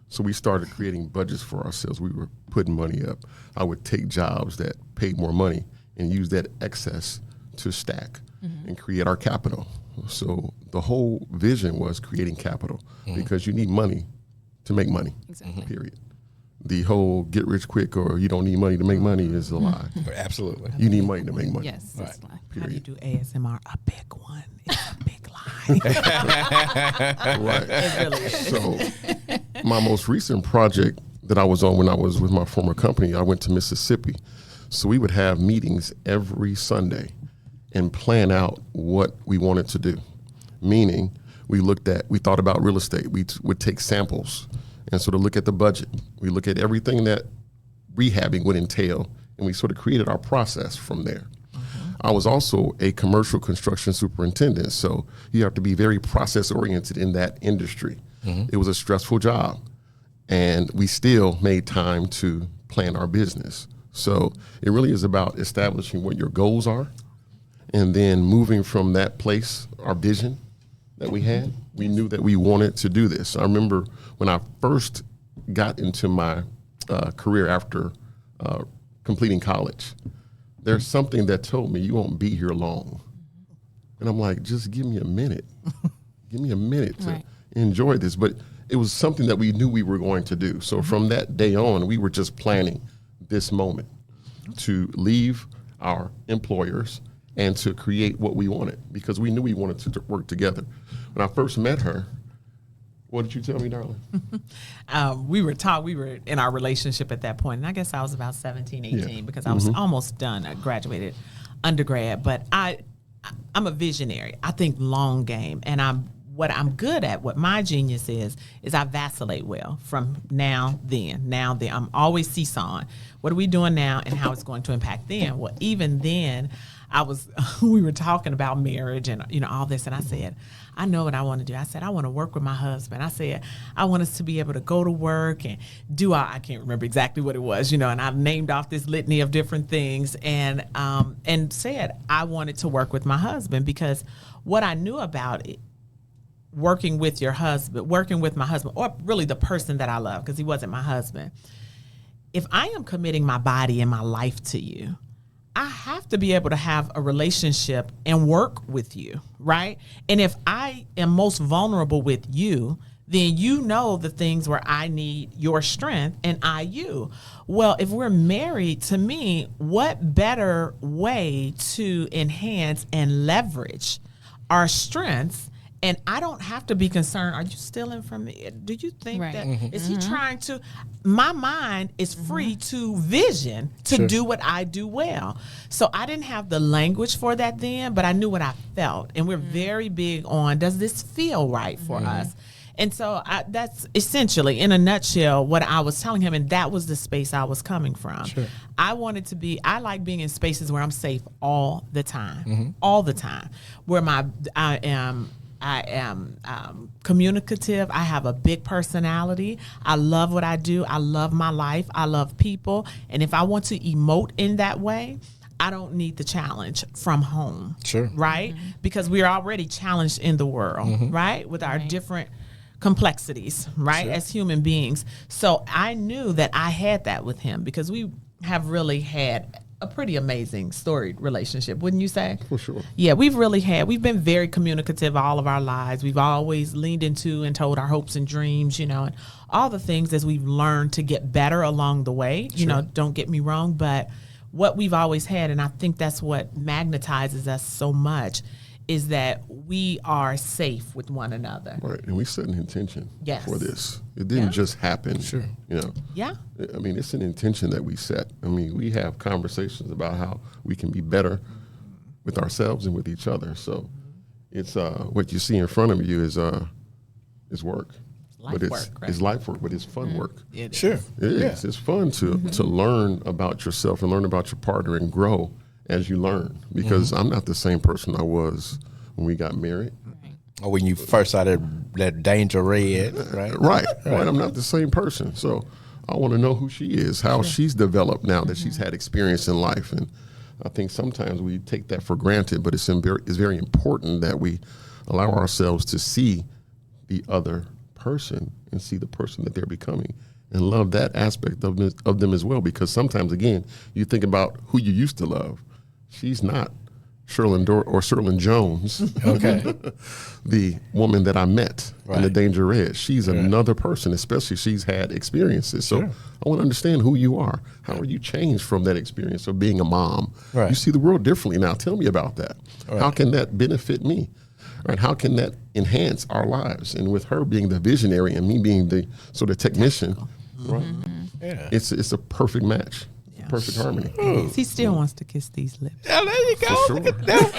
So we started creating budgets for ourselves. We were putting money up. I would take jobs that paid more money and use that excess to stack and create our capital. So the whole vision was creating capital, because you need money to make money, period. The whole get rich quick or you don't need money to make money is a lie. Absolutely. You need money to make money. Yes, that's a lie. How do you do ASMR? A big one. It's a big lie. Right. It really is. So my most recent project that I was on when I was with my former company, I went to Mississippi. So we would have meetings every Sunday and plan out what we wanted to do. Meaning, we thought about real estate. We would take samples and sort of look at the budget. We look at everything that rehabbing would entail, and we sort of created our process from there. I was also a commercial construction superintendent, so you have to be very process-oriented in that industry. It was a stressful job, and we still made time to plan our business. So it really is about establishing what your goals are, and then moving from that place, our vision that we had, we knew that we wanted to do this. I remember when I first got into my career after completing college, there's something that told me you won't be here long. And I'm like, just give me a minute. Give me a minute to enjoy this. But it was something that we knew we were going to do. So from that day on, we were just planning this moment to leave our employers and to create what we wanted, because we knew we wanted to work together. When I first met her, what did you tell me, darling? We were in our relationship at that point, and I guess I was about 17, 18, because I was almost done. I graduated undergrad, but I'm a visionary. I think long game, and what I'm good at, what my genius is I vacillate well from now, then. I'm always seesawing. What are we doing now, and how it's going to impact then? Well, even then, we were talking about marriage and all this, and I said, I know what I want to do. I said, I want to work with my husband. I said, I want us to be able to go to work and I can't remember exactly what it was, and I named off this litany of different things, and said I wanted to work with my husband, because what I knew about it, working with my husband, or really the person that I love, because he wasn't my husband. If I am committing my body and my life to you, I have to be able to have a relationship and work with you, right? And if I am most vulnerable with you, then the things where I need your strength and I you. Well, if we're married, to me, what better way to enhance and leverage our strengths? And I don't have to be concerned, are you stealing from me? Do you think that, is he trying to? My mind is free to vision, to do what I do well. So I didn't have the language for that then, but I knew what I felt. And we're very big on, does this feel right for us? And so that's essentially, in a nutshell, what I was telling him, and that was the space I was coming from. I like being in spaces where I'm safe all the time, where I am communicative. I have a big personality. I love what I do. I love my life. I love people. And if I want to emote in that way, I don't need the challenge from home. Sure. Right? Because we're already challenged in the world, right? With our different complexities, right? As human beings. So I knew that I had that with him because we have really had a pretty amazing storied relationship, wouldn't you say? For sure. Yeah, we've been very communicative all of our lives. We've always leaned into and told our hopes and dreams, and all the things as we've learned to get better along the way. Don't get me wrong, but what we've always had, and I think that's what magnetizes us so much, is that we are safe with one another. Right, and we set an intention for this. It didn't just happen. Sure. Yeah. I mean, it's an intention that we set. I mean, we have conversations about how we can be better with ourselves and with each other. So it's what you see in front of you is work. It's life work, but it's fun work. Sure. It is. It's fun to learn about yourself and learn about your partner and grow as you learn, because I'm not the same person I was when we got married. Or when you first saw that danger red, right? Right. I'm not the same person. So I want to know who she is, how she's developed now that she's had experience in life. And I think sometimes we take that for granted, but it's very important that we allow ourselves to see the other person and see the person that they're becoming and love that aspect of them as well. Because sometimes, again, you think about who you used to love. She's not Sherlyn Jones, the woman that I met in the Danger Red. She's another person, especially she's had experiences. So I want to understand who you are. How are you changed from that experience of being a mom? Right. You see the world differently now. Tell me about that. Right. How can that benefit me? Right? How can that enhance our lives? And with her being the visionary and me being the sort of technician, right? Yeah. It's a perfect match. Perfect harmony. He still wants to kiss these lips. Oh, there you go. Sure. Look at that.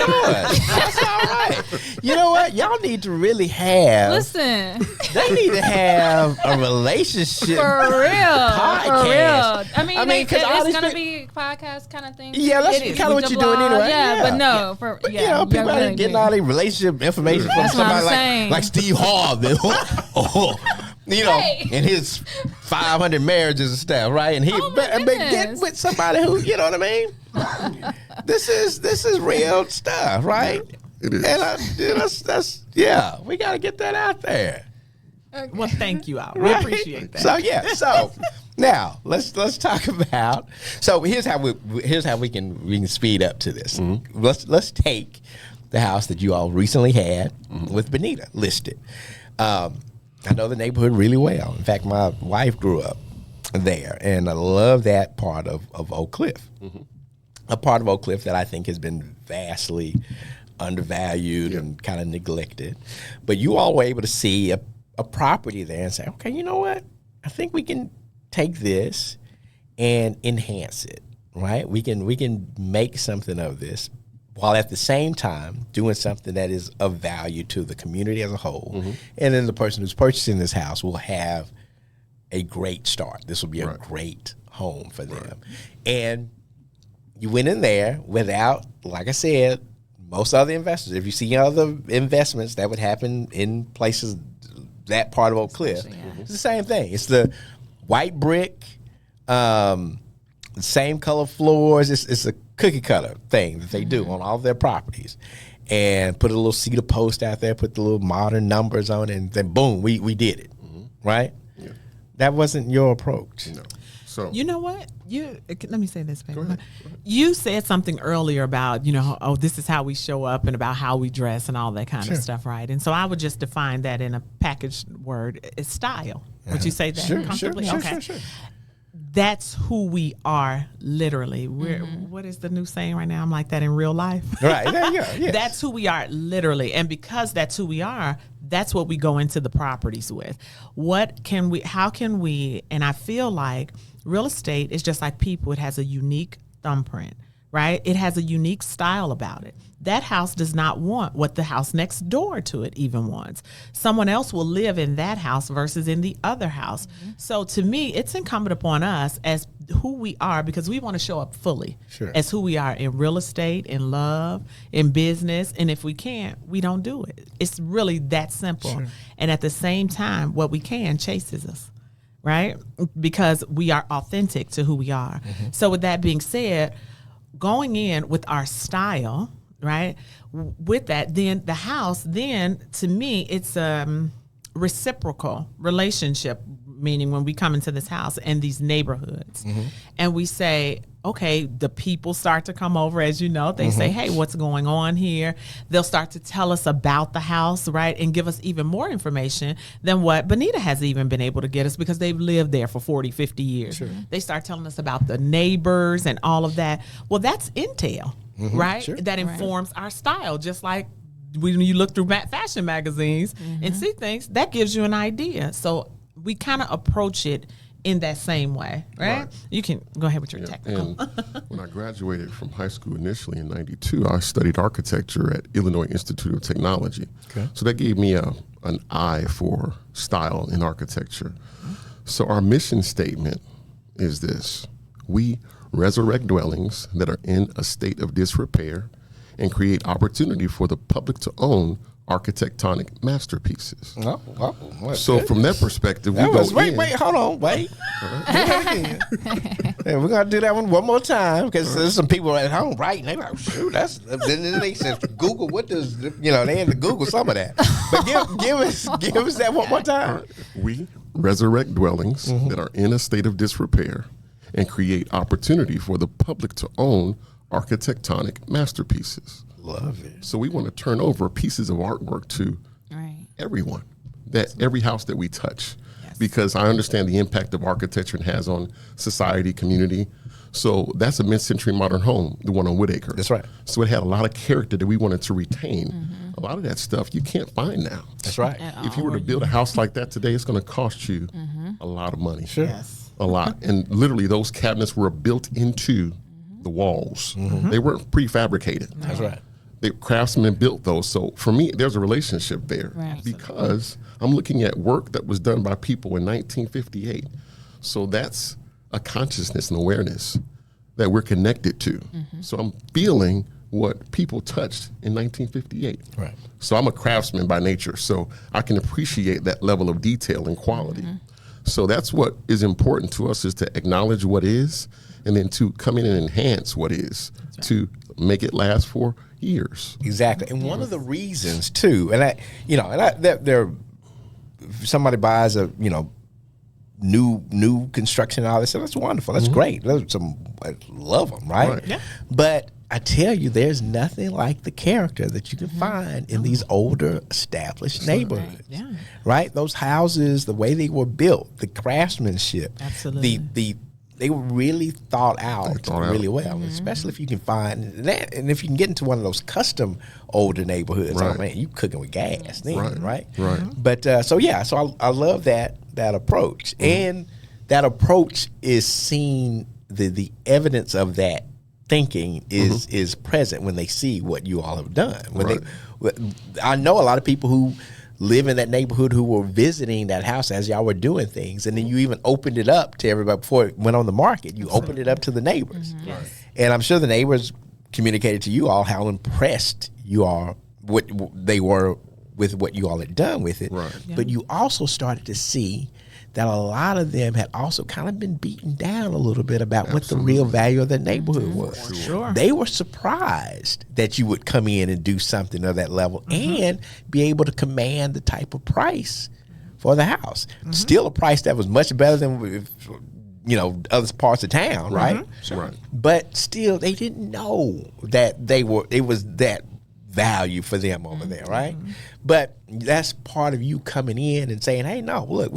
That's all right. You know what? Y'all need to really have. Listen. They need to have a relationship For real. podcast. I mean it's going to be podcast kind of thing. Yeah, that's kind of what you're doing anyway. Yeah, but no. But people out here getting all these relationship information from somebody like Steve Harvey. And his 500 marriages and stuff, right? And he get with somebody who, you know what I mean? This is real stuff, right? It is. And that's we got to get that out there. Okay. Well, thank you, Al. We appreciate that. So now let's talk about. So here's how we can speed up to this. Let's take the house that you all recently had with Bonita listed. I know the neighborhood really well. In fact, my wife grew up there, and I love that part of Oak Cliff. A part of Oak Cliff that I think has been vastly undervalued and kind of neglected. But you all were able to see a property there and say, okay, you know what? I think we can take this and enhance it, right? We can make something of this, while at the same time doing something that is of value to the community as a whole. And then the person who's purchasing this house will have a great start. This will be a great home for them. And you went in there without, like I said, most other investors, if you see other investments that would happen in places, that part of Oak Cliff, it's the same thing. It's the white brick, same color floors. It's a cookie cutter thing that they do on all their properties, and put a little cedar post out there, put the little modern numbers on it, and then boom, we did it, right? Yeah. That wasn't your approach. No. So you know what? Let me say this, baby. You said something earlier about, this is how we show up and about how we dress and all that kind of stuff, right? And so I would just define that in a packaged word. It's style. Would you say that comfortably? Sure. That's who we are, literally. What is the new saying right now? I'm like that in real life. Right. Yes. That's who we are, literally. And because that's who we are, that's what we go into the properties with. How can we, and I feel like real estate is just like people. It has a unique thumbprint, right? It has a unique style about it. That house does not want what the house next door to it even wants. Someone else will live in that house versus in the other house. So to me, it's incumbent upon us as who we are, because we want to show up fully as who we are in real estate, in love, in business. And if we can't, we don't do it. It's really that simple. And at the same time, what we can chases us, right? Because we are authentic to who we are. So with that being said, going in with our style, right? With that, then the house, then to me, it's a reciprocal relationship, meaning when we come into this house and these neighborhoods and we say, okay, the people start to come over, as you know, they say, hey, what's going on here? They'll start to tell us about the house, right? And give us even more information than what Bonita has even been able to get us, because they've lived there for 40, 50 years. Sure. They start telling us about the neighbors and all of that. Well, that's intel, right? Sure. That informs our style, just like when you look through fashion magazines and see things, that gives you an idea. So we kind of approach it in that same way, right? You can go ahead with your technical. And when I graduated from high school initially in '92, I studied architecture at Illinois Institute of Technology. Okay. So that gave me an eye for style in architecture. So our mission statement is this: we resurrect dwellings that are in a state of disrepair and create opportunity for the public to own architectonic masterpieces. So from that perspective, wait, hold on, wait. Do that again. And we're gonna do that one more time, because there's some people at home, right? And they're like, shoot, that's. Then they said, Google, what does they had to Google some of that. But give us that one more time. We resurrect dwellings that are in a state of disrepair and create opportunity for the public to own architectonic masterpieces. Love it. So we want to turn over pieces of artwork to everyone, that every house that we touch, because I understand the impact of architecture has on society, community. So that's a mid-century modern home, the one on Woodacre. That's right. So it had a lot of character that we wanted to retain. A lot of that stuff you can't find now. That's right. If you were to build a house like that today, it's going to cost you a lot of money. Sure. Yes. A lot. And literally those cabinets were built into the walls. They weren't prefabricated. That's right. The craftsmen built those. So for me, there's a relationship there, because I'm looking at work that was done by people in 1958. So that's a consciousness and awareness that we're connected to. So I'm feeling what people touched in 1958. Right. So I'm a craftsman by nature, so I can appreciate that level of detail and quality. So that's what is important to us, is to acknowledge what is, and then to come in and enhance what is, to make it last for years. Exactly. And one of the reasons too, somebody buys a, new construction and all this stuff, that's wonderful. That's great. I love them, right? Yeah. But I tell you, there's nothing like the character that you can find in these older established neighborhoods. Yeah. Right? Those houses, the way they were built, the craftsmanship, absolutely. They were really thought out really well, especially if you can find that. And if you can get into one of those custom older neighborhoods, oh man, you cooking with gas then, right? But so I love that approach. And that approach is seen, the evidence of that thinking is present when they see what you all have done. I know a lot of people who live in that neighborhood who were visiting that house as y'all were doing things, and then you even opened it up to everybody before it went on the market. You opened it up to the neighbors, and I'm sure the neighbors communicated to you all how impressed you are, what they were with what you all had done with it. Right. Yeah. But you also started to see that a lot of them had also kind of been beaten down a little bit about what the real value of the neighborhood was. Sure. They were surprised that you would come in and do something of that level and be able to command the type of price for the house. Still a price that was much better than other parts of town, right? Sure. Right. But still, they didn't know that it was that value for them over there, right? But that's part of you coming in and saying, hey, no, look,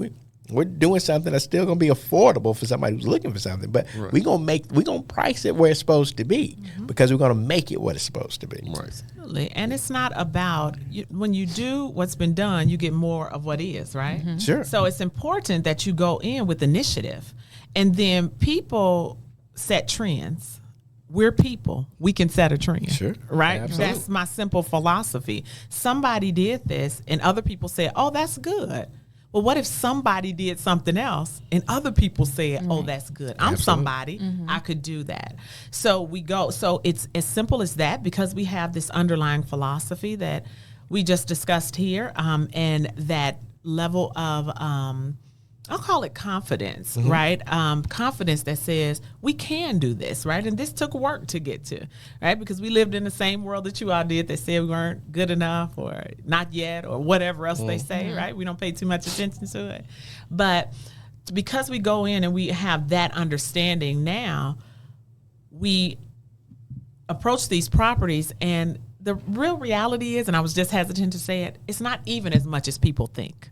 we're doing something that's still going to be affordable for somebody who's looking for something, but we're gonna price it where it's supposed to be, because we're gonna make it what it's supposed to be. Right. Absolutely. And it's not about when you do what's been done, you get more of what is, right? Sure. So it's important that you go in with initiative, and then people set trends. We're people. We can set a trend. Sure. Right? Absolutely. That's my simple philosophy. Somebody did this, and other people said, oh, that's good. Well, what if somebody did something else and other people said, oh, that's good. I'm somebody. I could do that. So we go. So it's as simple as that, because we have this underlying philosophy that we just discussed here, and that level of I'll call it confidence, right? Confidence that says we can do this, right? And this took work to get to, right? Because we lived in the same world that you all did that said we weren't good enough or not yet or whatever else they say, right? We don't pay too much attention to it. But because we go in and we have that understanding now, we approach these properties, and the real reality is, and I was just hesitant to say it, it's not even as much as people think.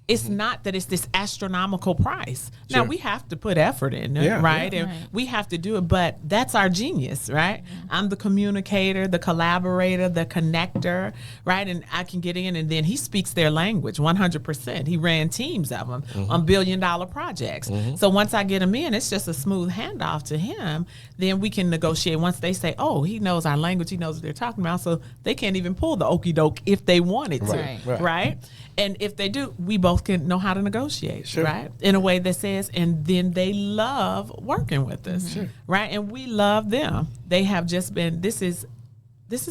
It's not that it's this astronomical price. Now, we have to put effort in, right? And we have to do it, but that's our genius, right? I'm the communicator, the collaborator, the connector, right? And I can get in, and then he speaks their language 100%. He ran teams of them on billion-dollar projects. So once I get him in, it's just a smooth handoff to him. Then we can negotiate. Once they say, oh, he knows our language, he knows what they're talking about, so they can't even pull the okey doke if they wanted to, right? And if they do, we both can know how to negotiate, right? In a way that says, and then they love working with us, right? And we love them. They have just been, this is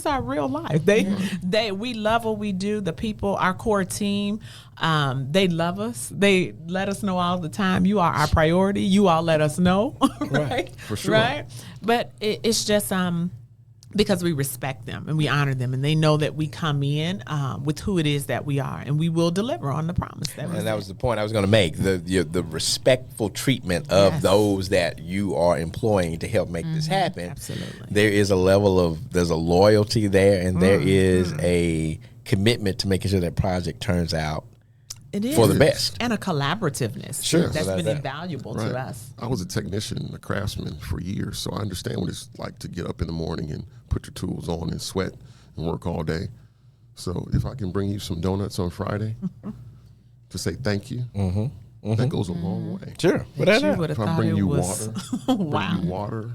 our real life. We love what we do. The people, our core team, they love us. They let us know all the time, you are our priority. You all let us know, right? For sure. Right? But it's just, because we respect them and we honor them, and they know that we come in with who it is that we are, and we will deliver on the promise that we. And that was the point I was going to make: the respectful treatment of those that you are employing to help make this happen. Absolutely, there is a level of there's a loyalty there, and there is a commitment to making sure that project turns out for the best, and a collaborativeness. Sure, that's been invaluable to us. I was a technician, a craftsman for years, so I understand what it's like to get up in the morning and put your tools on and sweat and work all day. So if I can bring you some donuts on Friday to say thank you, that goes a long way. Sure, if I bring you water,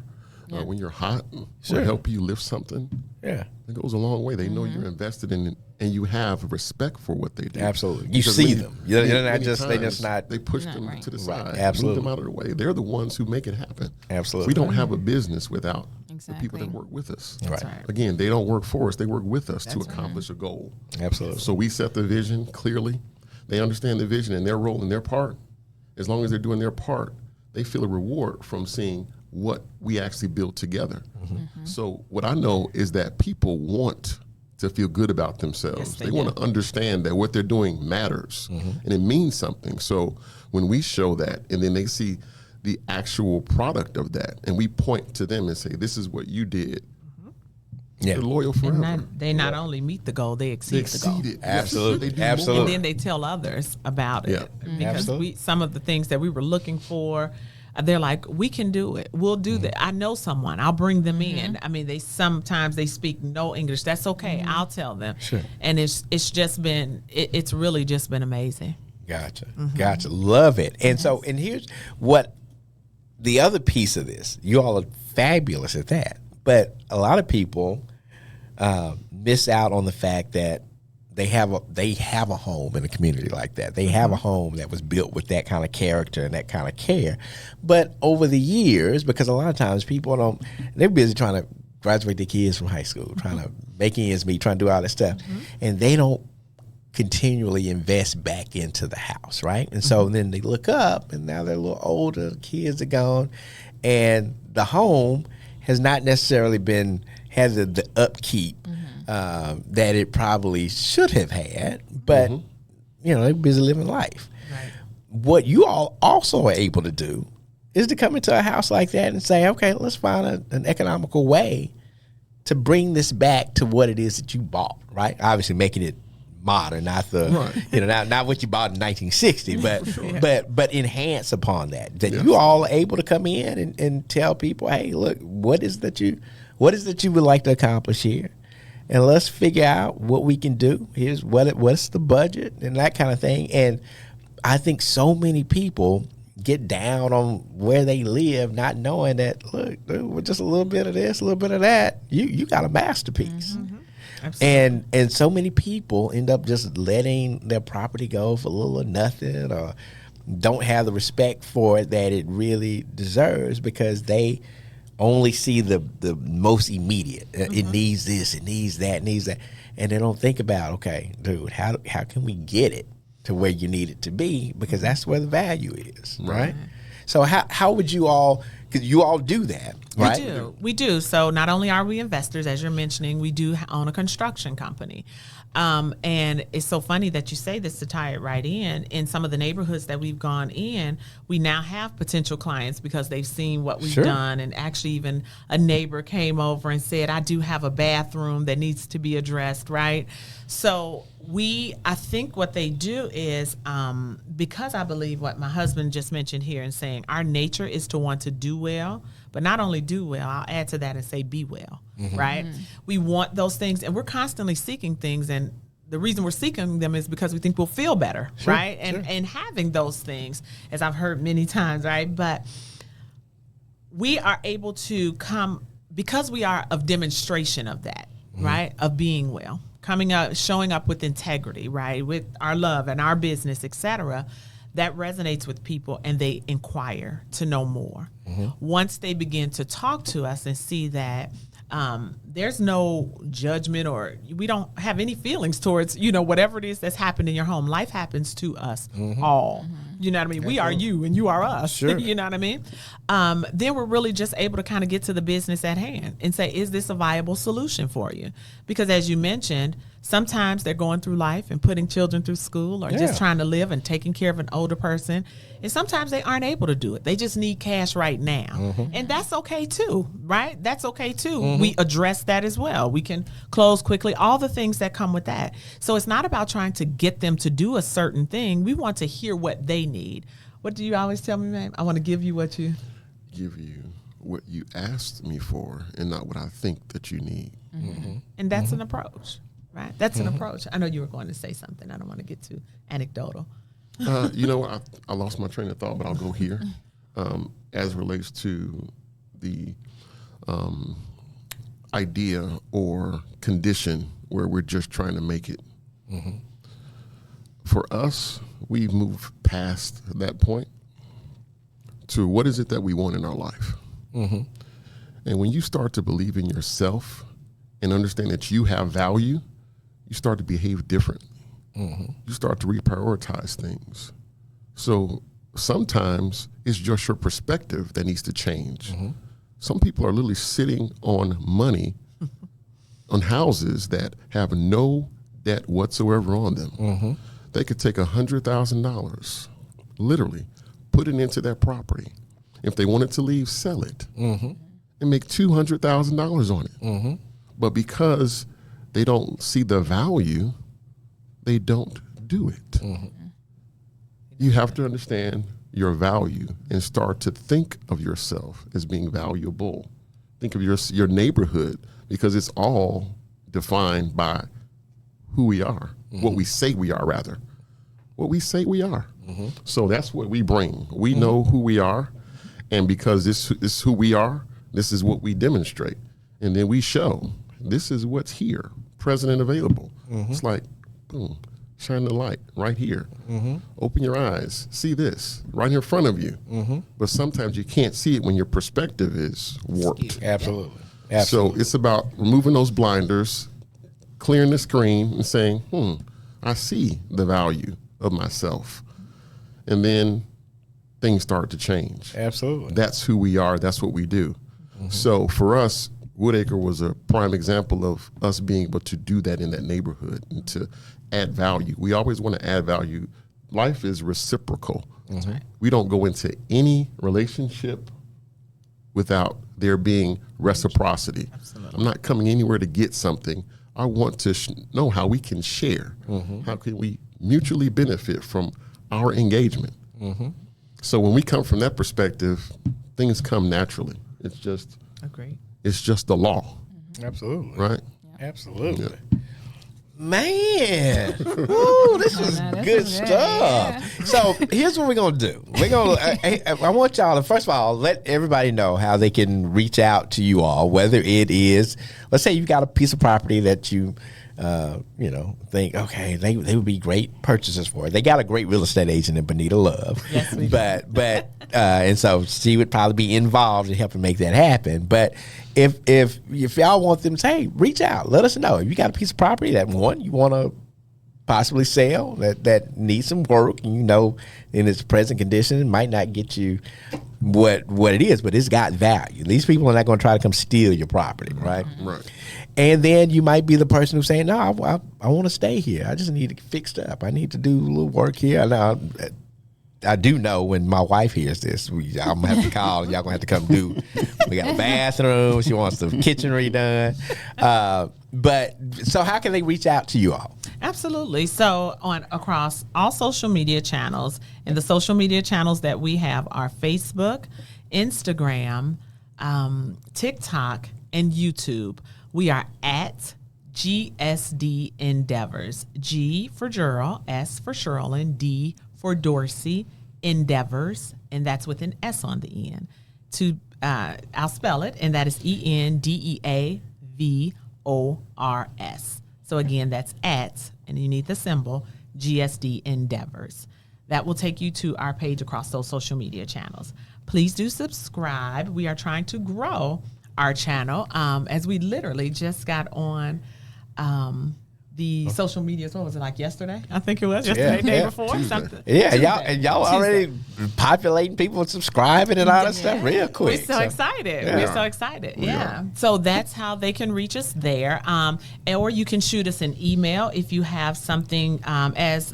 when you're hot, or help you lift something, it goes a long way. They know you're invested in it, and you have respect for what they do. Absolutely, you see them. They push them to the side, move them out of the way. They're the ones who make it happen. Absolutely, we don't have a business without the people that work with us. Right. Again, they don't work for us; they work with us to accomplish a goal. Absolutely. So we set the vision clearly. They understand the vision and their role and their part. As long as they're doing their part, they feel a reward from seeing what we actually build together. So what I know is that people want to feel good about themselves. They want to understand that what they're doing matters and it means something. So when we show that, and then they see the actual product of that, and we point to them and say, this is what you did, they're loyal forever. And they not only meet the goal, they exceed the goal. It. Absolutely. Yes, Absolutely. And then they tell others about it. Because some of the things that we were looking for, they're like, we can do it. We'll do that. I know someone. I'll bring them in. I mean, sometimes they speak no English. That's okay. I'll tell them. Sure. And it's just been, it's really just been amazing. Gotcha. Love it. And so, and here's what the other piece of this. You all are fabulous at that. But a lot of people miss out on the fact that they have a home in a community like that. They have a home that was built with that kind of character and that kind of care. But over the years, because a lot of times people they're busy trying to graduate their kids from high school, trying to make ends meet, trying to do all this stuff, and they don't continually invest back into the house, right? And so then they look up, and now they're a little older, the kids are gone, and the home has not necessarily had the upkeep that it probably should have had, but they're busy living life. Right. What you all also are able to do is to come into a house like that and say, okay, let's find an economical way to bring this back to what it is that you bought, right? Obviously making it modern, not not what you bought in 1960, but but enhance upon that. You all are able to come in and tell people, hey, look, what is that you would like to accomplish here? And let's figure out what we can do. Here's what's the budget and that kind of thing. And I think so many people get down on where they live, not knowing that, look, with just a little bit of this, a little bit of that, you got a masterpiece. And so many people end up just letting their property go for little or nothing, or don't have the respect for it that it really deserves, because they only see the most immediate. It needs this, it needs that, and they don't think about, okay, dude, how can we get it to where you need it to be, because that's where the value is, right? So how would you all, because you all do that, right? We do. So not only are we investors, as you're mentioning, we do own a construction company. And it's so funny that you say this, to tie it right in some of the neighborhoods that we've gone in, we now have potential clients because they've seen what we've done. And actually even a neighbor came over and said, I do have a bathroom that needs to be addressed, right? So I think what they do is, because I believe what my husband just mentioned here and saying our nature is to want to do well, but not only do well, I'll add to that and say be well, right? We want those things, and we're constantly seeking things, and the reason we're seeking them is because we think we'll feel better, right? And having those things, as I've heard many times, right? But we are able to come, because we are of demonstration of that, right? Of being well, coming up, showing up with integrity, right? With our love and our business, etc. That resonates with people, and they inquire to know more. Once they begin to talk to us and see that there's no judgment, or we don't have any feelings towards, whatever it is that's happened in your home. Life happens to us all. You know what I mean? Absolutely. We are you and you are us. Sure. You know what I mean? Then we're really just able to kind of get to the business at hand and say, is this a viable solution for you? Because as you mentioned, sometimes they're going through life and putting children through school, or just trying to live and taking care of an older person. And sometimes they aren't able to do it. They just need cash right now. And that's okay too, right? That's okay too. We address that as well. We can close quickly, all the things that come with that. So it's not about trying to get them to do a certain thing. We want to hear what they need. What do you always tell me, man? I want to give you what you... Give you what you asked me for, and not what I think that you need. And that's an approach, right? That's an approach. I know you were going to say something. I don't want to get too anecdotal. I lost my train of thought, but I'll go here. As relates to the idea or condition where we're just trying to make it. For us, we've moved past that point to what is it that we want in our life. And when you start to believe in yourself and understand that you have value, you start to behave differently. You start to reprioritize things. So sometimes it's just your perspective that needs to change. Some people are literally sitting on money, on houses that have no debt whatsoever on them. They could take $100,000, literally, put it into that property. If they wanted to leave, sell it, and make $200,000 on it. But because they don't see the value, they don't do it. You have to understand your value and start to think of yourself as being valuable. Think of your neighborhood, because it's all defined by who we are, what we say we are, rather. What we say we are. So that's what we bring. We know who we are, and because this is who we are, this is what we demonstrate. And then we show, this is what's here, present and available. It's like, boom, shine the light right here. Open your eyes, see this right in front of you. But sometimes you can't see it when your perspective is warped. Absolutely. So it's about removing those blinders, clearing the screen and saying, I see the value of myself. And then things start to change. Absolutely. That's who we are. That's what we do. So for us, Woodacre was a prime example of us being able to do that in that neighborhood and to add value. We always want to add value. Life is reciprocal. We don't go into any relationship without there being reciprocity. I'm not coming anywhere to get something. I want to know how we can share. How can we mutually benefit from our engagement? So when we come from that perspective, things come naturally. It's just It's just the law. Absolutely. Right? Absolutely. Man, ooh, this is good stuff. So here's what we're gonna do. We're gonna. I want y'all to first of all let everybody know how they can reach out to you all. Whether it is, let's say you've got a piece of property that you, think okay, they would be great purchases for it. They got a great real estate agent in Bonita Love, yes, we but and so she would probably be involved in helping make that happen. But if y'all want them to say, hey, reach out, let us know. If you got a piece of property that you want to possibly sell that needs some work, and in its present condition, it might not get you what it is, but it's got value. These people are not going to try to come steal your property, right? Right. And then you might be the person who's saying, no, I want to stay here. I just need it fixed up. I need to do a little work here. Now, I do know when my wife hears this, I'm going to have to call. Y'all going to have to come do. We got a bathroom. She wants the kitchen redone. But so how can they reach out to you all? Absolutely. So across all social media channels, and the social media channels that we have are Facebook, Instagram, TikTok, and YouTube. We are at GSD Endeavors. G for Gerald, S for Sherlyn, D for Dorsey, Endeavors, and that's with an S on the end. I'll spell it, and that is ENDEAVORS. So again, that's at, and you need the symbol, GSD Endeavors. That will take you to our page across those social media channels. Please do subscribe. We are trying to grow our channel, as we literally just got on the social media. What was it, like yesterday? I think it was yesterday, day before. Something. Yeah, Tuesday. y'all already populating people, subscribing and all that stuff real quick. We're so excited. Yeah. We're so excited. Yeah. So that's how they can reach us there. Or you can shoot us an email if you have something, as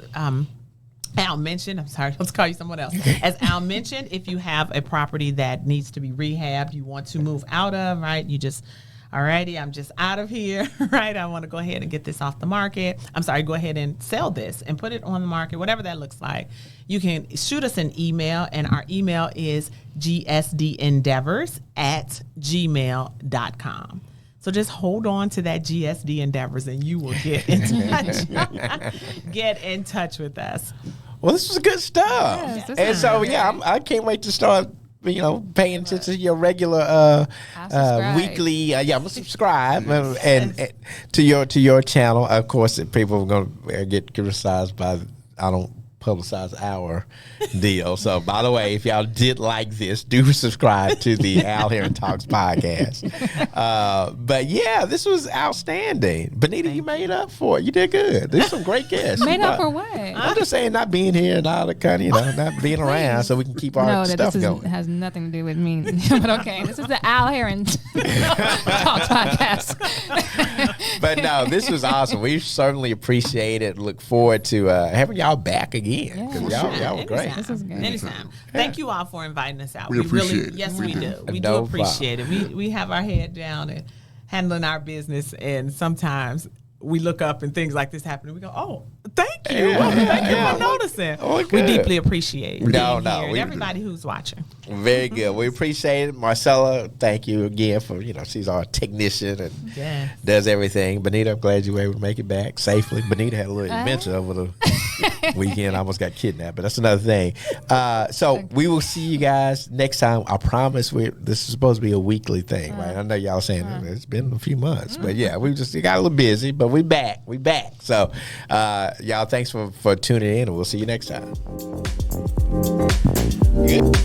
Al mentioned. I'm sorry, let's call you someone else. As Al mentioned, if you have a property that needs to be rehabbed, you want to move out of, right? You just, alrighty, I'm just out of here, right? I want to go ahead and get this off the market. I'm sorry, go ahead and sell this and put it on the market, whatever that looks like. You can shoot us an email, and our email is gsdendeavors@gmail.com. So just hold on to that GSD Endeavors, and you will get in touch. Get in touch with us. Well, this was good stuff. Yes, this And is so, great. I can't wait to start, paying attention to your regular subscribe. weekly. I'm gonna subscribe and to your channel. Of course, people are gonna get criticized by I don't publicize our deal. So, by the way, if y'all did like this, do subscribe to the Herron Talks podcast. But yeah, this was outstanding. Bonita, you made up for it. You did good. These some great guests. Made up for what? I'm just saying, not being here and all the kind of, not being around, so we can keep our stuff going. Has nothing to do with me. But okay, this is the Al Herron Talks podcast. But no, this was awesome. We certainly appreciate it. Look forward to having y'all back again. Because y'all were great. This is good. Anytime. Thank you all for inviting us out. We appreciate it. Yes, We we do. do. We No do appreciate it. We have our head down and handling our business, and sometimes we look up and things like this happen, and we go, "Oh, thank you, thank you for noticing." Oh, We good. deeply appreciate No, being no, here, we and everybody who's watching. Very good. We appreciate it. Marcella, thank you again for, she's our technician and Yes. does everything. Bonita, I'm glad you were able to make it back safely. Bonita had a little adventure over the weekend. I almost got kidnapped, but that's another thing. So we will see you guys next time. I promise this is supposed to be a weekly thing, right? I know y'all saying it's been a few months, but yeah, we got a little busy, but we back. So y'all, thanks for tuning in, and we'll see you next time. Good.